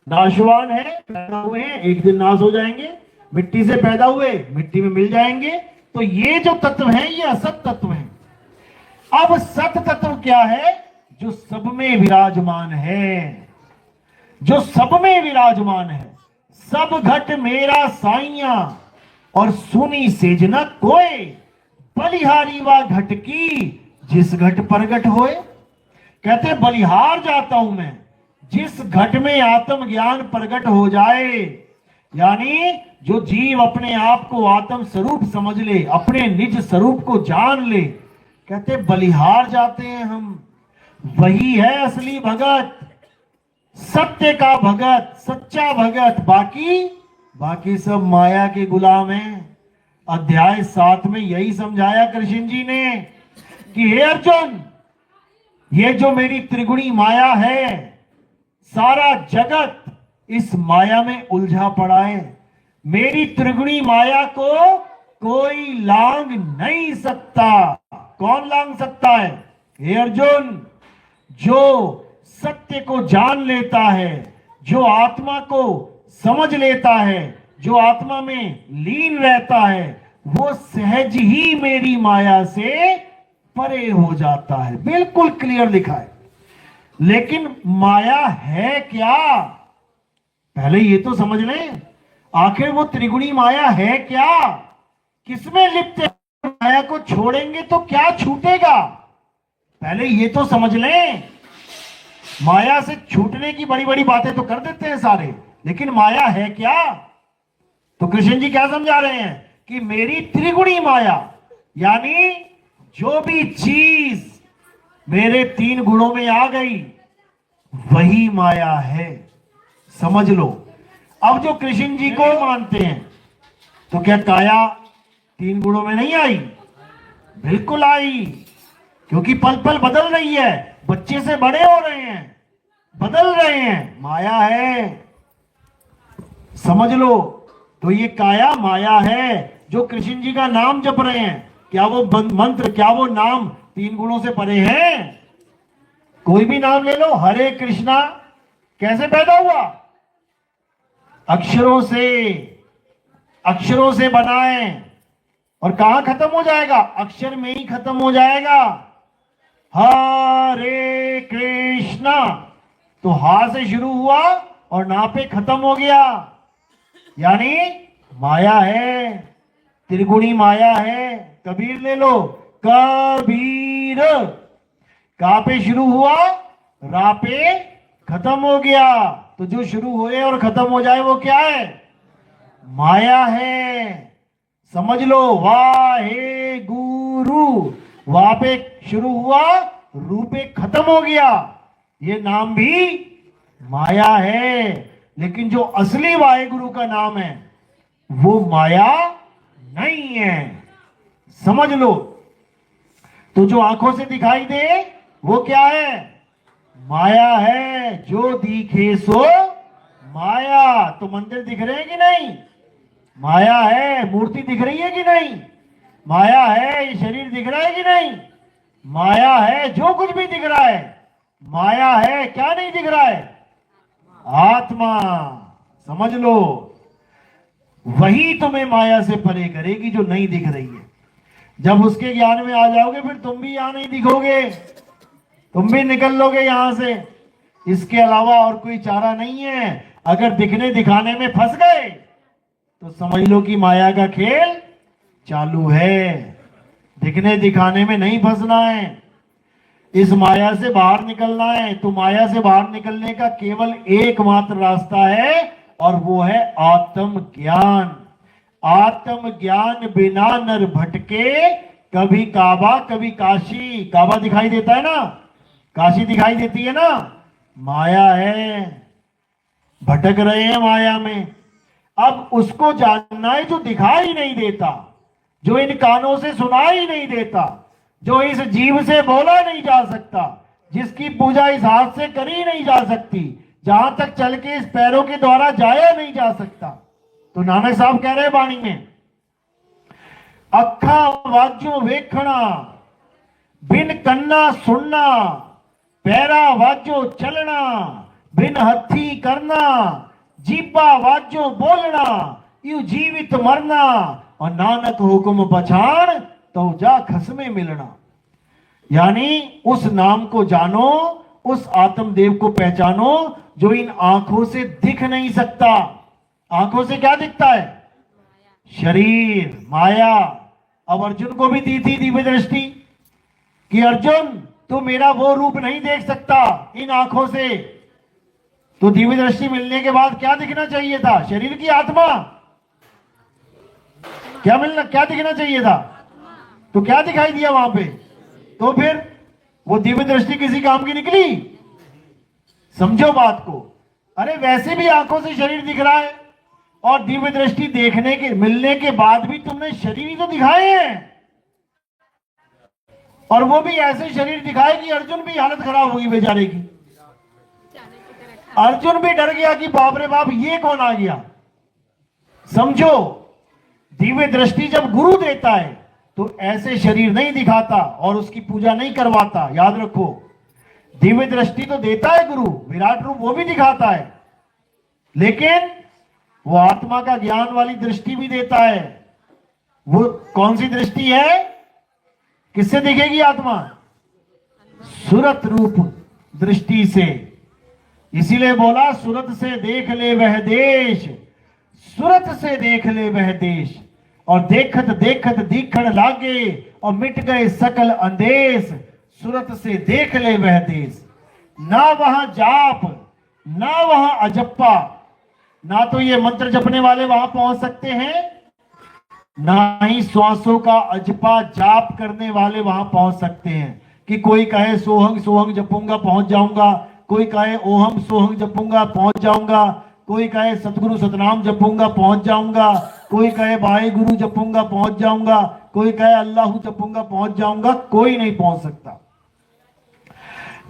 नाशवान है, पैदा हुए हैं, एक दिन नाश हो जाएंगे, मिट्टी से पैदा हुए मिट्टी में मिल जाएंगे। तो ये जो तत्व है ये असत तत्व है। अब सत तत्व क्या है? जो सब में विराजमान है, जो सब में विराजमान है। सब घट मेरा साइया और सुनी सेजना कोय, बलिहारी वा घट की जिस घट प्रगट होए। कहते बलिहार जाता हूं मैं जिस घट में आत्म ज्ञान प्रकट हो जाए, यानी जो जीव अपने आप को आत्म स्वरूप समझ ले, अपने निज स्वरूप को जान ले, कहते बलिहार जाते हैं हम, वही है असली भगत, सत्य का भगत, सच्चा भगत। बाकी बाकी सब माया के गुलाम हैं। अध्याय 7 में यही समझाया कृष्ण जी ने कि हे अर्जुन, ये जो मेरी त्रिगुणी माया है, सारा जगत इस माया में उलझा पड़ा है। मेरी त्रिगुणी माया को कोई लांग नहीं सकता। कौन लांग सकता है? हे अर्जुन, जो सत्य को जान लेता है, जो आत्मा को समझ लेता है, जो आत्मा में लीन रहता है, वो सहज ही मेरी माया से परे हो जाता है। बिल्कुल क्लियर लिखा है। लेकिन माया है क्या? पहले ये तो समझ लें, आखिर वो त्रिगुणी माया है क्या? किसमें लिप्त है? माया को छोड़ेंगे तो क्या छूटेगा? पहले ये तो समझ लें। माया से छूटने की बड़ी बड़ी बातें तो कर देते हैं सारे, लेकिन माया है क्या? तो कृष्ण जी क्या समझा रहे हैं कि मेरी त्रिगुणी माया, यानी जो भी चीज मेरे 3 गुणों में आ गई वही माया है। समझ लो। अब जो कृष्ण जी को मानते हैं, तो क्या काया 3 गुणों में नहीं आई? बिल्कुल आई, क्योंकि पल पल बदल रही है। बच्चे से बड़े हो रहे हैं, बदल रहे हैं, माया है। समझ लो। तो ये काया माया है। जो कृष्ण जी का नाम जप रहे हैं, क्या वो मंत्र, क्या वो नाम 3 गुणों से परे है? कोई भी नाम ले लो। हरे कृष्णा कैसे पैदा हुआ? अक्षरों से, अक्षरों से बना है। और कहां खत्म हो जाएगा? अक्षर में ही खत्म हो जाएगा। हरे कृष्णा, तो हा से शुरू हुआ और ना पे खत्म हो गया, यानी माया है, त्रिगुणी माया है। कबीर ले लो, कबीर, का पे शुरू हुआ, रा पे खत्म हो गया। तो जो शुरू हुए और खत्म हो जाए वो क्या है? माया है। समझ लो। वाहे गुरु, वहां पे शुरू हुआ, रू पे खत्म हो गया। ये नाम भी माया है। लेकिन जो असली वाहेगुरु का नाम है वो माया नहीं है। समझ लो। तो जो आंखों से दिखाई दे वो क्या है? माया है। जो दिखे सो माया। तो मंदिर दिख रहे हैं कि नहीं? माया है। मूर्ति दिख रही है कि नहीं? माया है। ये शरीर दिख रहा है कि नहीं? माया है। जो कुछ भी दिख रहा है माया है। क्या नहीं दिख रहा है? आत्मा। समझ लो। वही तुम्हें माया से परे करेगी जो नहीं दिख रही है। जब उसके ज्ञान में आ जाओगे फिर तुम भी यहां नहीं दिखोगे, तुम भी निकल लोगे यहां से। इसके अलावा और कोई चारा नहीं है। अगर दिखने दिखाने में फंस गए तो समझ लो कि माया का खेल चालू है। दिखने दिखाने में नहीं फंसना है, इस माया से बाहर निकलना है। तो माया से बाहर निकलने का केवल एकमात्र रास्ता है और वो है आत्मज्ञान। आत्मज्ञान बिना नर भटके, कभी काबा कभी काशी। काबा दिखाई देता है ना, काशी दिखाई देती है ना, माया है। भटक रहे हैं माया में। अब उसको जानना है जो दिखाई नहीं देता, जो इन कानों से सुनाई नहीं देता, जो इस जीव से बोला नहीं जा सकता, जिसकी पूजा इस हाथ से करी नहीं जा सकती, जहां तक चल के इस पैरों के द्वारा जाया नहीं जा सकता। तो नानक साहब कह रहे हैं वाणी में, अखा वाजो वेखना, बिन कन्ना सुनना, पैरा वाजो चलना, बिन हथी करना, जीबा वाजो बोलना, यू जीवित मरना, और नानक हुक्म पछाण तो जा खसमे मिलना। यानी उस नाम को जानो, उस आत्मदेव को पहचानो जो इन आंखों से दिख नहीं सकता। आंखों से क्या दिखता है? शरीर, माया। अब अर्जुन को भी दी थी दिव्य दृष्टि कि अर्जुन तू मेरा वो रूप नहीं देख सकता इन आंखों से। तो दिव्य दृष्टि मिलने के बाद क्या दिखना चाहिए था? शरीर की आत्मा? क्या दिखना चाहिए था? तो क्या दिखाई दिया वहां पे? तो फिर वो दिव्य दृष्टि किसी काम की निकली? समझो बात को। अरे वैसे भी आंखों से शरीर दिख रहा है और दिव्य दृष्टि देखने के मिलने के बाद भी तुमने शरीर ही तो दिखाए हैं, और वो भी ऐसे शरीर दिखाए कि अर्जुन भी हालत खराब होगी बेचारे की। अर्जुन भी डर गया कि बाप रे बाप ये कौन आ गया। समझो, दिव्य दृष्टि जब गुरु देता है तो ऐसे शरीर नहीं दिखाता और उसकी पूजा नहीं करवाता। याद रखो, दिव्य दृष्टि तो देता है गुरु, विराट रूप वो भी दिखाता है, लेकिन वो आत्मा का ज्ञान वाली दृष्टि भी देता है। वो कौन सी दृष्टि है? किससे दिखेगी आत्मा? सुरत रूप दृष्टि से। इसीलिए बोला सुरत से देख ले वह देश, सुरत से देख ले वह देश, और देखत देखत दीखण लागे और मिट गए सकल अंदेश। सुरत से देख ले वह देश। ना वहां जाप, ना वहां अजप्पा, ना तो ये मंत्र जपने वाले वहां पहुंच सकते हैं, ना ही श्वासों का अजपा जाप करने वाले वहां पहुंच सकते हैं। कि कोई कहे सोहंग सोहंग जपूंगा पहुंच जाऊंगा, कोई कहे ओहम सोहंग जपूंगा पहुंच जाऊंगा, कोई कहे सतगुरु सतनाम जपूंगा पहुंच जाऊंगा, कोई कहे वाहे गुरु जपूंगा पहुंच जाऊंगा, कोई कहे अल्लाह जपूंगा पहुंच जाऊंगा। कोई नहीं पहुंच सकता।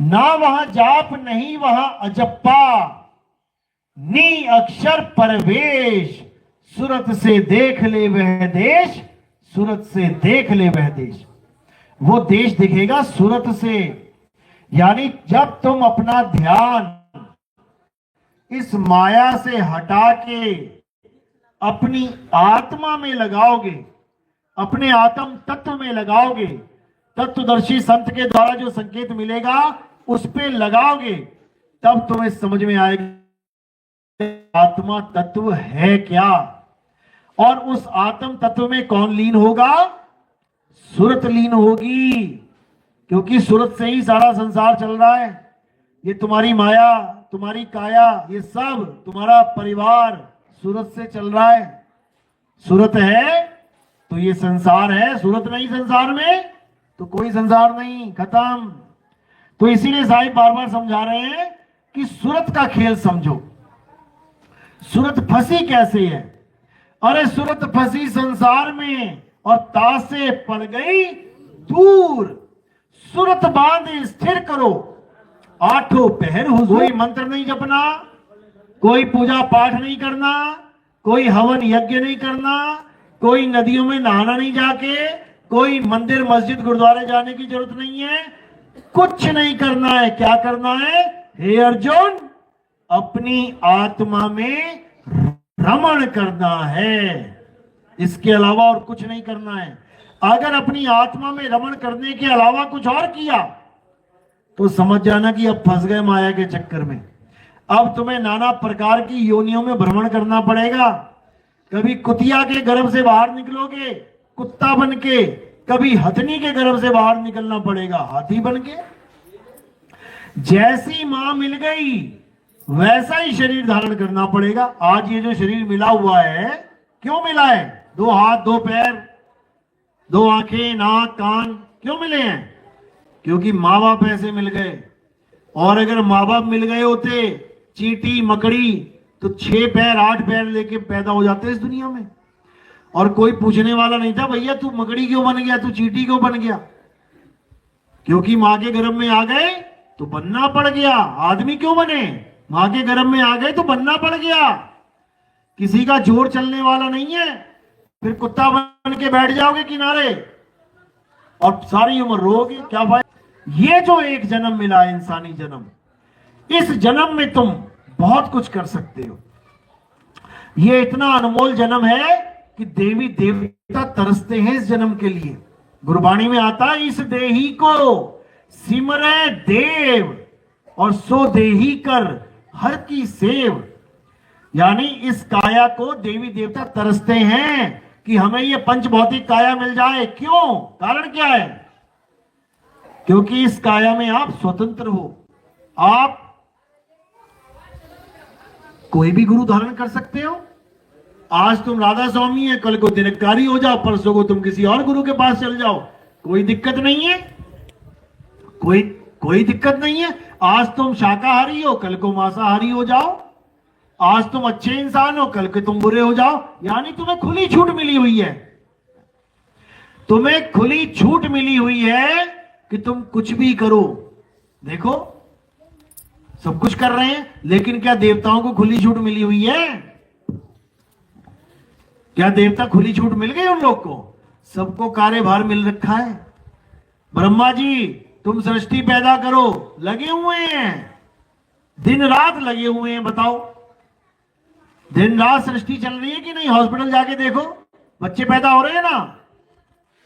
ना वहां जाप, नहीं वहां अजप्पा, नी अक्षर परवेश। सूरत से देख ले वह देश, सूरत से देख ले वह देश। वो देश दिखेगा सूरत से। यानी जब तुम अपना ध्यान इस माया से हटा के अपनी आत्मा में लगाओगे, अपने आत्म तत्व में लगाओगे, तत्वदर्शी संत के द्वारा जो संकेत मिलेगा उस पे लगाओगे, तब तुम्हें समझ में आएगा आत्मा तत्व है क्या। और उस आत्म तत्व में कौन लीन होगा? सुरत लीन होगी, क्योंकि सुरत से ही सारा संसार चल रहा है। ये तुम्हारी माया, तुम्हारी काया, ये सब तुम्हारा परिवार सूरत से चल रहा है। सूरत है तो ये संसार है, सूरत नहीं संसार में तो कोई संसार नहीं, खत्म। तो इसीलिए साहिब बार बार समझा रहे हैं कि सूरत का खेल समझो। सूरत फंसी कैसे है? अरे सूरत फंसी संसार में और तासे पड़ गई दूर। सूरत बांध स्थिर करो, आठों पहर हो। कोई मंत्र नहीं जपना, कोई पूजा पाठ नहीं करना, कोई हवन यज्ञ नहीं करना, कोई नदियों में नहाना नहीं जाके, कोई मंदिर मस्जिद गुरुद्वारे जाने की जरूरत नहीं है, कुछ नहीं करना है। क्या करना है? हे अर्जुन, अपनी आत्मा में रमण करना है, इसके अलावा और कुछ नहीं करना है। अगर अपनी आत्मा में रमण करने के अलावा कुछ और किया तो समझ जाना कि अब फंस गए माया के चक्कर में। अब तुम्हें नाना प्रकार की योनियों में भ्रमण करना पड़ेगा। कभी कुतिया के गर्भ से बाहर निकलोगे कुत्ता बन के, कभी हथनी के गर्भ से बाहर निकलना पड़ेगा हाथी बन के। जैसी मां मिल गई वैसा ही शरीर धारण करना पड़ेगा। आज ये जो शरीर मिला हुआ है, क्यों मिला है? 2 हाथ 2 पैर 2 आंखें नाक कान क्यों मिले हैं? क्योंकि माँ बाप ऐसे मिल गए। और अगर माँ बाप मिल गए होते चींटी मकड़ी तो 6 पैर 8 पैर लेके पैदा हो जाते इस दुनिया में, और कोई पूछने वाला नहीं था भैया तू मकड़ी क्यों बन गया, तू चींटी क्यों बन गया। क्योंकि माँ के गर्भ में आ गए तो बनना पड़ गया। आदमी क्यों बने? माँ के गर्भ में आ गए तो बनना पड़ गया। किसी का जोर चलने वाला नहीं है। फिर कुत्ता बन के बैठ जाओगे किनारे और सारी उम्र रोगे, क्या फायदा। ये जो एक जन्म मिला इंसानी जन्म, इस जन्म में तुम बहुत कुछ कर सकते हो। ये इतना अनमोल जन्म है कि देवी देवता तरसते हैं इस जन्म के लिए। गुरबाणी में आता है इस देही को सिमरे देव और सो देही कर हर की सेव। यानी इस काया को देवी देवता तरसते हैं कि हमें ये पंच भौतिक काया मिल जाए। क्यों? कारण क्या है? क्योंकि इस काया में आप स्वतंत्र हो। आप कोई भी गुरु धारण कर सकते हो। आज तुम राधा स्वामी है, कल को निरंकारी हो जाओ, परसों को तुम किसी और गुरु के पास चल जाओ, कोई दिक्कत नहीं है। कोई कोई दिक्कत नहीं है। आज तुम शाकाहारी हो, कल को मांसाहारी हो जाओ। आज तुम अच्छे इंसान हो, कल के तुम बुरे हो जाओ। यानी तुम्हें खुली छूट मिली हुई है। तुम्हें खुली छूट मिली हुई है कि तुम कुछ भी करो। देखो सब कुछ कर रहे हैं, लेकिन क्या देवताओं को खुली छूट मिली हुई है? क्या देवता खुली छूट मिल गई उन लोग को? सबको कार्यभार मिल रखा है। ब्रह्मा जी तुम सृष्टि पैदा करो, लगे हुए हैं, दिन रात लगे हुए हैं। बताओ दिन रात सृष्टि चल रही है कि नहीं? हॉस्पिटल जाके देखो, बच्चे पैदा हो रहे हैं ना,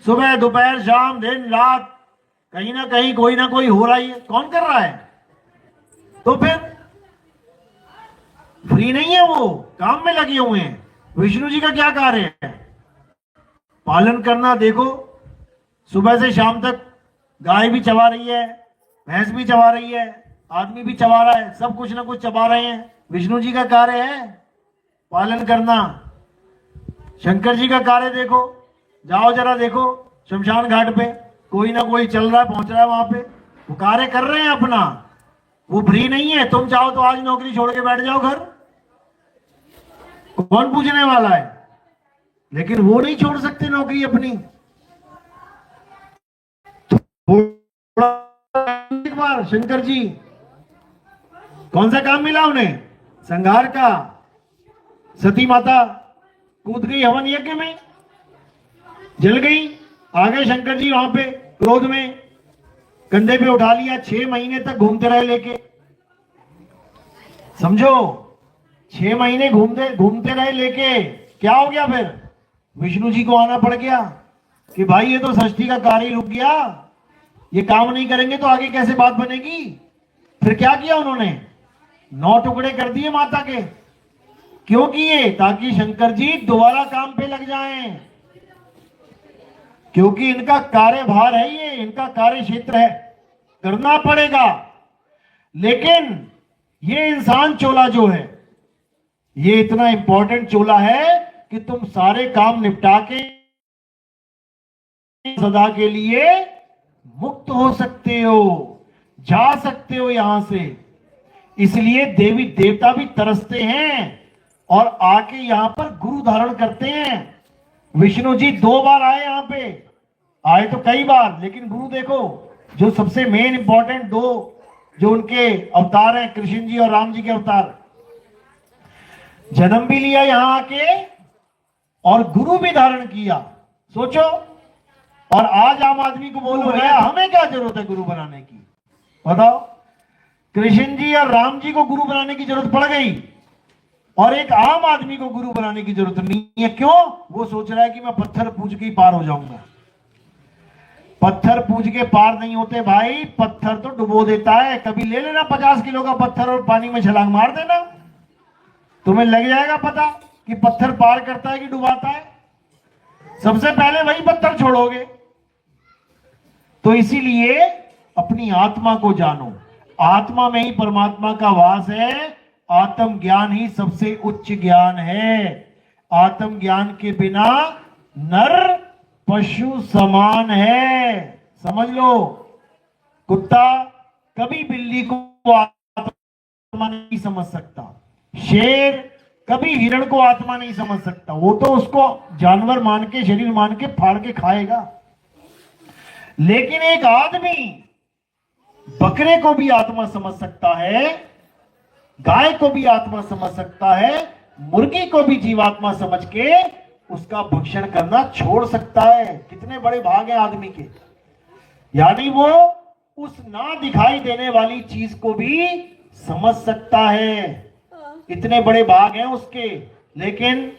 सुबह दोपहर शाम दिन रात, कहीं ना कहीं कोई ना कोई हो रहा ही है। कौन कर रहा है? तो फिर फ्री नहीं है, वो काम में लगे हुए हैं। विष्णु जी का क्या कार्य है? पालन करना। देखो सुबह से शाम तक गाय भी चबा रही है, भैंस भी चबा रही है, आदमी भी चबा रहा है, सब कुछ ना कुछ चबा रहे हैं। विष्णु जी का कार्य है पालन करना। शंकर जी का कार्य देखो, जाओ जरा देखो शमशान घाट पे, कोई ना कोई चल रहा है, पहुंच रहा है वहां पे, वो कार्य कर रहे हैं अपना। वो फ्री नहीं है। तुम चाहो तो आज नौकरी छोड़ के बैठ जाओ घर, कौन पूछने वाला है? लेकिन वो नहीं छोड़ सकते नौकरी अपनी। एक बार शंकर जी कौन सा काम मिला उन्हें? संहार का। सती माता कूद गई हवन यज्ञ में, जल गई। आ गए शंकर जी वहां पे क्रोध में, कंधे पे उठा लिया, 6 महीने तक घूमते रहे लेके। समझो 6 महीने घूमते रहे लेके। क्या हो गया फिर? विष्णु जी को आना पड़ गया कि भाई ये तो सृष्टि का कार्य रुक गया, ये काम नहीं करेंगे तो आगे कैसे बात बनेगी। फिर क्या किया उन्होंने? 9 टुकड़े कर दिए माता के। क्यों किए? ताकि शंकर जी दोबारा काम पे लग जाएं, क्योंकि इनका कार्यभार है, ये इनका कार्य क्षेत्र है, करना पड़ेगा। लेकिन ये इंसान चोला जो है, ये इतना इंपॉर्टेंट चोला है कि तुम सारे काम निपटा के सदा के लिए मुक्त हो सकते हो, जा सकते हो यहां से। इसलिए देवी देवता भी तरसते हैं और आके यहां पर गुरु धारण करते हैं। विष्णु जी 2 बार आए यहां पे, आए तो कई बार, लेकिन गुरु देखो जो सबसे मेन इंपॉर्टेंट 2 जो उनके अवतार हैं, कृष्ण जी और राम जी के अवतार, जन्म भी लिया यहां आके और गुरु भी धारण किया। सोचो, और आज आम आदमी को बोलो है हमें क्या जरूरत है गुरु बनाने की? बताओ, कृष्ण जी और राम जी को गुरु बनाने की जरूरत पड़ गई और एक आम आदमी को गुरु बनाने की जरूरत नहीं है। क्यों? वो सोच रहा है कि मैं पत्थर पूज के ही पार हो जाऊंगा। पत्थर पूज के पार नहीं होते भाई, पत्थर तो डुबो देता है। कभी ले लेना 50 किलो का पत्थर और पानी में छलांग मार देना, तुम्हें लग जाएगा पता कि पत्थर पार करता है कि डुबाता है। सबसे पहले वही पत्थर छोड़ोगे। तो इसीलिए अपनी आत्मा को जानो, आत्मा में ही परमात्मा का वास है। आत्म ज्ञान ही सबसे उच्च ज्ञान है। आत्म ज्ञान के बिना नर पशु समान है। समझ लो, कुत्ता कभी बिल्ली को आत्मा नहीं समझ सकता, शेर कभी हिरण को आत्मा नहीं समझ सकता। वो तो उसको जानवर मान के, शरीर मान के फाड़ के खाएगा। लेकिन एक आदमी बकरे को भी आत्मा समझ सकता है, गाय को भी आत्मा समझ सकता है, मुर्गी को भी जीवात्मा समझ के उसका भक्षण करना छोड़ सकता है। कितने बड़े भाग हैं आदमी के। यानी वो उस ना दिखाई देने वाली चीज को भी समझ सकता है। इतने बड़े भाग हैं उसके। लेकिन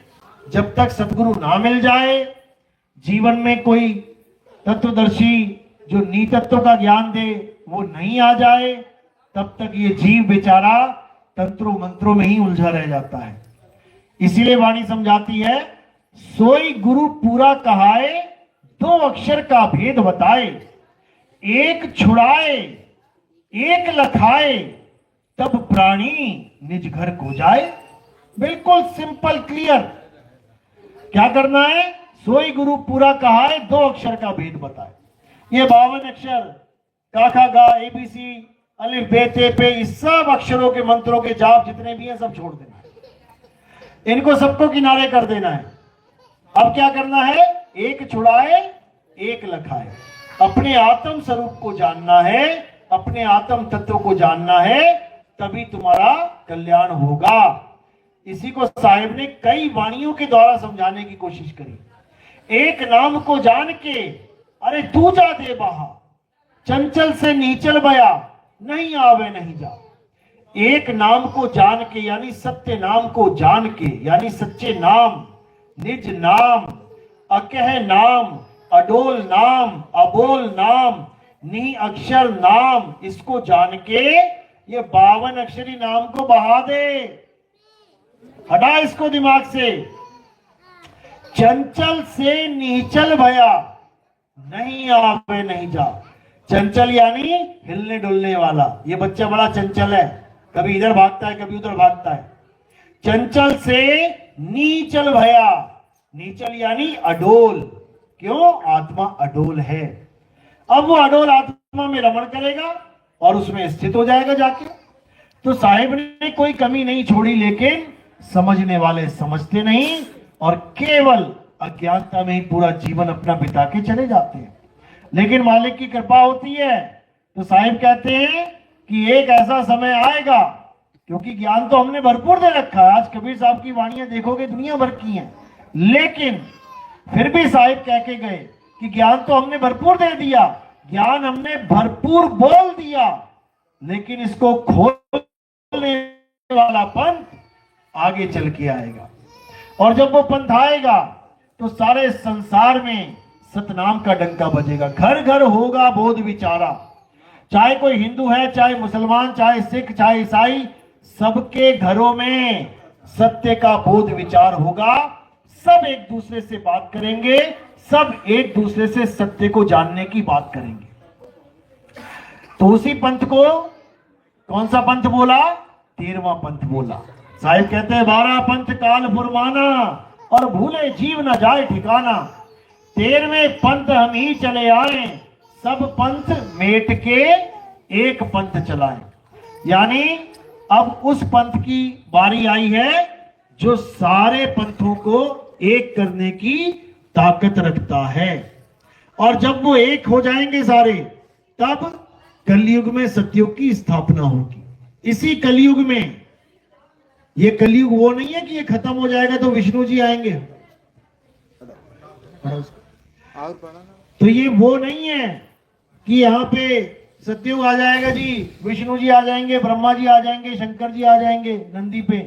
जब तक सदगुरु ना मिल जाए, जीवन में कोई तत्वदर्शी जो नीतत्व का ज्ञान दे वो नहीं आ जाए, तब तक ये जीव बेचारा तंत्रों मंत्रों में ही उलझा रह जाता है। इसीलिए वाणी समझाती है, सोई गुरु पूरा कहाए, 2 अक्षर का भेद बताए, एक छुड़ाए एक लखाए, तब प्राणी निज घर को जाए। बिल्कुल सिंपल क्लियर। क्या करना है? सोई गुरु पूरा कहाए, 2 अक्षर का भेद बताए। ये 52 अक्षर का खा गा ABC अलिफ बे ते पे, इस सब अक्षरों के मंत्रों के जाप जितने भी हैं सब छोड़ देना है, इनको सबको किनारे कर देना है। अब क्या करना है? एक छुड़ाए एक लखाए, अपने आत्म स्वरूप को जानना है, अपने आत्म तत्व को जानना है, तभी तुम्हारा कल्याण होगा। इसी को साहिब ने कई वाणियों के द्वारा समझाने की कोशिश करी। एक नाम को जान के अरे तू जा दे बहा, चंचल से नीचल बया, नहीं आवे नहीं जा। एक नाम को जान के यानी सत्य नाम को जान के यानी सच्चे नाम, निज नाम, अकह नाम, अडोल नाम, अबोल नाम, नी अक्षर नाम, इसको जान के ये 52 अक्षरी नाम को बहा दे, हटा इसको दिमाग से। चंचल से नीचल भया, नहीं आवे नहीं जा। चंचल यानी हिलने डुलने वाला, ये बच्चा बड़ा चंचल है, कभी इधर भागता है कभी उधर भागता है। चंचल से नीचल भया, नीचल यानी अडोल, क्यों? आत्मा अडोल है। अब वो अडोल आत्मा में रमण करेगा और उसमें स्थित हो जाएगा जाके। तो साहिब ने कोई कमी नहीं छोड़ी, लेकिन समझने वाले समझते नहीं और केवल अज्ञानता में ही पूरा जीवन अपना बिता के चले जाते हैं। लेकिन मालिक की कृपा होती है तो साहिब कहते हैं कि एक ऐसा समय आएगा, क्योंकि ज्ञान तो हमने भरपूर दे रखा है। आज कबीर साहब की वाणियां देखोगे दुनिया भर की हैं, लेकिन फिर भी साहिब कह के गए कि ज्ञान तो हमने भरपूर दे दिया, ज्ञान हमने भरपूर बोल दिया, लेकिन इसको खोलने वाला पंथ आगे चल के आएगा। और जब वो पंथ आएगा तो सारे संसार में सतनाम का डंका बजेगा, घर घर होगा बोध विचारा। चाहे कोई हिंदू है, चाहे मुसलमान, चाहे सिख, चाहे ईसाई, सबके घरों में सत्य का बोध विचार होगा। सब एक दूसरे से बात करेंगे, सब एक दूसरे से सत्य को जानने की बात करेंगे। तो उसी पंथ को कौन सा पंथ बोला? 13वां पंथ बोला। साहिब कहते हैं 12 पंथ काल फुरमाना और भूले जीव न जाए ठिकाना, 13वें पंथ हम ही चले आए, सब पंथ मेट के एक पंथ चलाए। यानी अब उस पंथ की बारी आई है जो सारे पंथों को एक करने की ताकत रखता है। और जब वो एक हो जाएंगे सारे, तब कलयुग में सतयुग की स्थापना होगी। इसी कलयुग में, ये कलयुग वो नहीं है कि ये खत्म हो जाएगा तो विष्णु जी आएंगे, तो ये वो नहीं है कि यहाँ पे सतयुग आ जाएगा जी, विष्णु जी आ जाएंगे, ब्रह्मा जी आ जाएंगे, शंकर जी आ जाएंगे नंदी पे।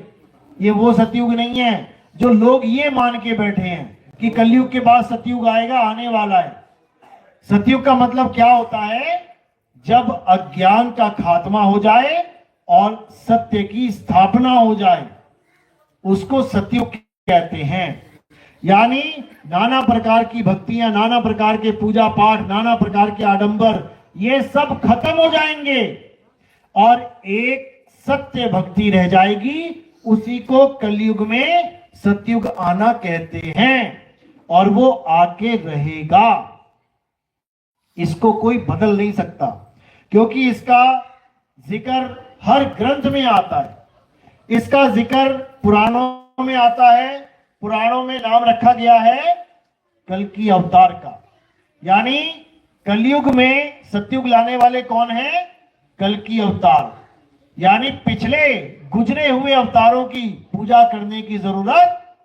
ये वो सतयुग नहीं है जो लोग ये मान के बैठे हैं कि कलयुग के बाद सतयुग आएगा, आने वाला है। सतयुग का मतलब क्या होता है? जब अज्ञान का खात्मा हो जाए और सत्य की स्थापना हो जाए, उसको सतयुग कहते हैं। यानी नाना प्रकार की भक्तियां, नाना प्रकार के पूजा पाठ, नाना प्रकार के आडंबर, ये सब खत्म हो जाएंगे और एक सत्य भक्ति रह जाएगी। उसी को कलयुग में सतयुग आना कहते हैं और वो आके रहेगा। इसको कोई बदल नहीं सकता, क्योंकि इसका जिक्र हर ग्रंथ में आता है, इसका जिक्र पुराणों में आता है। पुराणों में नाम रखा गया है कल की अवतार का। यानी कलयुग में सतयुग लाने वाले कौन है? कल की अवतार। यानी पिछले गुजरे हुए अवतारों की पूजा करने की जरूरत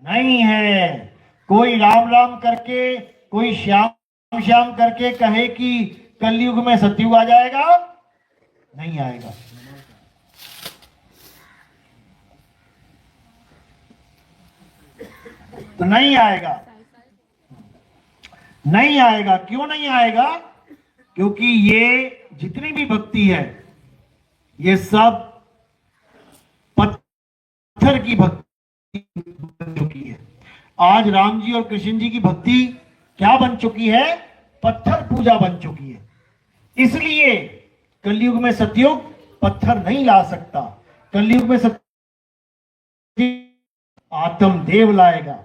नहीं है। कोई राम राम करके, कोई श्याम श्याम करके कहे कि कलयुग में सतयुग आ जाएगा, नहीं आएगा। तो नहीं आएगा, नहीं आएगा। क्यों नहीं आएगा? क्योंकि ये जितनी भी भक्ति है ये सब पत्थर की भक्ति बन चुकी है। आज राम जी और कृष्ण जी की भक्ति क्या बन चुकी है? पत्थर पूजा बन चुकी है। इसलिए कलयुग में सतयुग पत्थर नहीं ला सकता। कलयुग में सतयुग आत्मदेव लाएगा,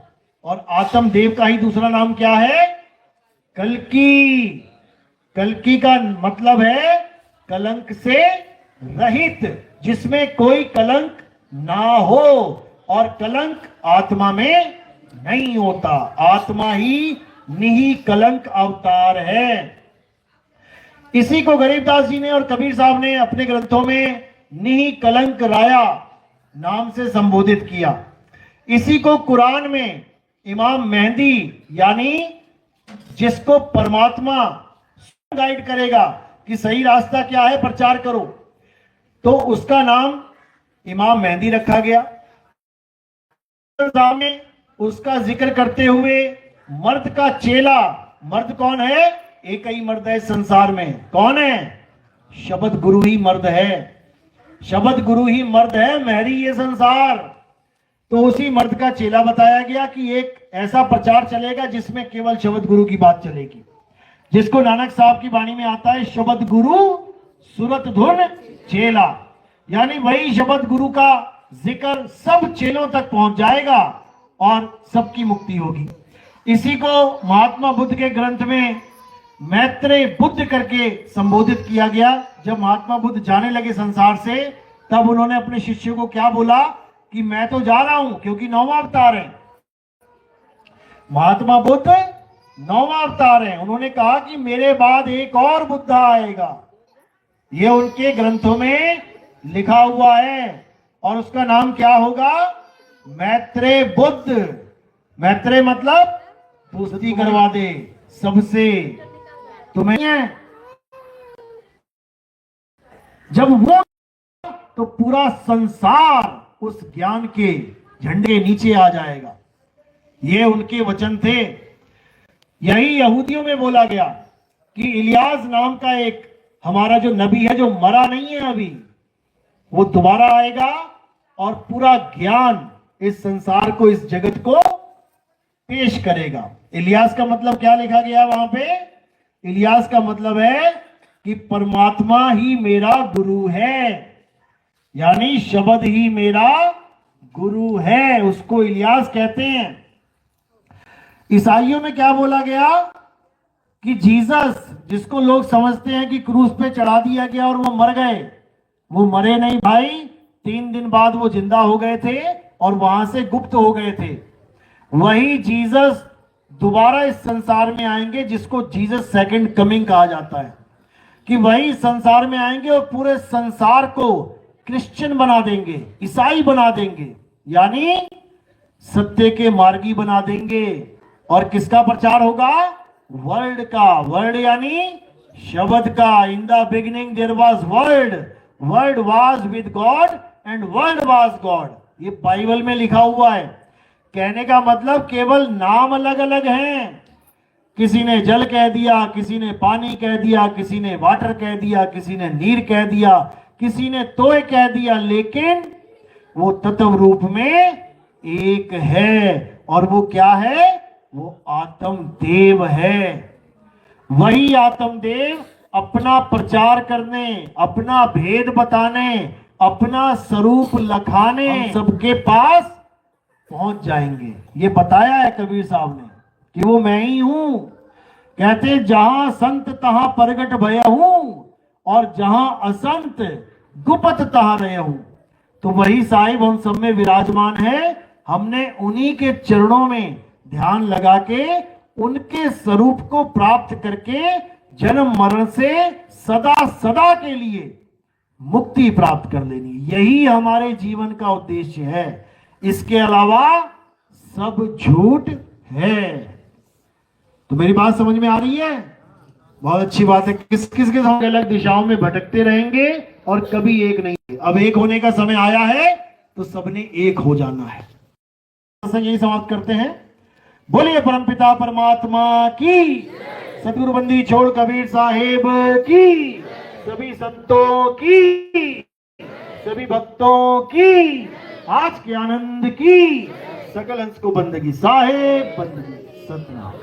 और आत्मदेव का ही दूसरा नाम क्या है? कल्कि। कल्कि का मतलब है कलंक से रहित, जिसमें कोई कलंक ना हो, और कलंक आत्मा में नहीं होता। आत्मा ही निहि कलंक अवतार है। इसी को गरीबदास जी ने और कबीर साहब ने अपने ग्रंथों में निहि कलंक राया नाम से संबोधित किया। इसी को कुरान में इमाम मेहदी, यानी जिसको परमात्मा गाइड करेगा कि सही रास्ता क्या है, प्रचार करो, तो उसका नाम इमाम मेहदी रखा गया। सामने उसका जिक्र करते हुए मर्द का चेला, मर्द कौन है? एक ही मर्द है संसार में। कौन है? शब्द गुरु ही मर्द है। शब्द गुरु ही मर्द है, मेहदी ये संसार। तो उसी मर्द का चेला बताया गया कि एक ऐसा प्रचार चलेगा जिसमें केवल शब्द गुरु की बात चलेगी, जिसको नानक साहब की वाणी में आता है शब्द गुरु सुरत धुन चेला, यानी वही शब्द गुरु का जिक्र सब चेलों तक पहुंच जाएगा और सबकी मुक्ति होगी। इसी को महात्मा बुद्ध के ग्रंथ में मैत्रेय बुद्ध करके संबोधित किया गया। जब महात्मा बुद्ध जाने लगे संसार से, तब उन्होंने अपने शिष्यों को क्या बोला कि मैं तो जा रहा हूं, क्योंकि 9वां अवतार है। महात्मा बुद्ध 9वां अवतार है। उन्होंने कहा कि मेरे बाद एक और बुद्ध आएगा। ये उनके ग्रंथों में लिखा हुआ है, और उसका नाम क्या होगा? मैत्रेय बुद्ध। मैत्रेय मतलब पुष्टि करवा दे सबसे, तुम्हें जब वो, तो पूरा संसार उस ज्ञान के झंडे के नीचे आ जाएगा। ये उनके वचन थे। यही यहूदियों में बोला गया कि इलियास नाम का एक हमारा जो नबी है, जो मरा नहीं है अभी, वो दोबारा आएगा और पूरा ज्ञान इस संसार को, इस जगत को पेश करेगा। इलियास का मतलब क्या लिखा गया वहां पे? इलियास का मतलब है कि परमात्मा ही मेरा गुरु है, यानी शब्द ही मेरा गुरु है, उसको इलियास कहते हैं। ईसाइयों में क्या बोला गया कि जीसस, जिसको लोग समझते हैं कि क्रूस पे चढ़ा दिया गया और वो मर गए, वो मरे नहीं भाई। 3 दिन बाद वो जिंदा हो गए थे और वहां से गुप्त हो गए थे। वही जीसस दोबारा इस संसार में आएंगे, जिसको जीसस सेकंड कमिंग कहा जाता है, कि वही संसार में आएंगे और पूरे संसार को क्रिश्चियन बना देंगे, ईसाई बना देंगे, यानी सत्य के मार्गी बना देंगे। और किसका प्रचार होगा? वर्ड का। वर्ड यानी शब्द का। In the beginning there was word, word was with God and word was God. ये बाइबल में लिखा हुआ है। कहने का मतलब केवल नाम अलग अलग हैं। किसी ने जल कह दिया, किसी ने पानी कह दिया, किसी ने वाटर कह दिया, किसी ने नीर कह दिया, किसी ने तोय कह दिया, लेकिन वो तत्व रूप में एक है। और वो क्या है? वो आत्म देव है। वही आत्म देव अपना प्रचार करने, अपना भेद बताने, अपना स्वरूप लखाने हम सबके पास पहुंच जाएंगे। ये बताया है कबीर साहब ने कि वो मैं ही हूं। कहते जहां संत तहां प्रगट भय हूं, और जहां असंत गुपत तहां रहे हूं। तो वही साहिब हम सब में विराजमान है। हमने उन्हीं के चरणों में ध्यान लगा के उनके स्वरूप को प्राप्त करके जन्म मरण से सदा सदा के लिए मुक्ति प्राप्त कर लेनी, यही हमारे जीवन का उद्देश्य है। इसके अलावा सब झूठ है। तो मेरी बात समझ में आ रही है? बहुत अच्छी बात है। किस किस के साथ अलग दिशाओं में भटकते रहेंगे और कभी एक नहीं। अब एक होने का समय आया है, तो सबने एक हो जाना है। यही समाप्त करते हैं। बोलिए परमपिता परमात्मा की, सतगुरु बंदी छोड़ कबीर साहेब की, सभी संतों की, सभी भक्तों की, आज के आनंद की, सकल हंस को बंदगी साहेब बंदगी सतना।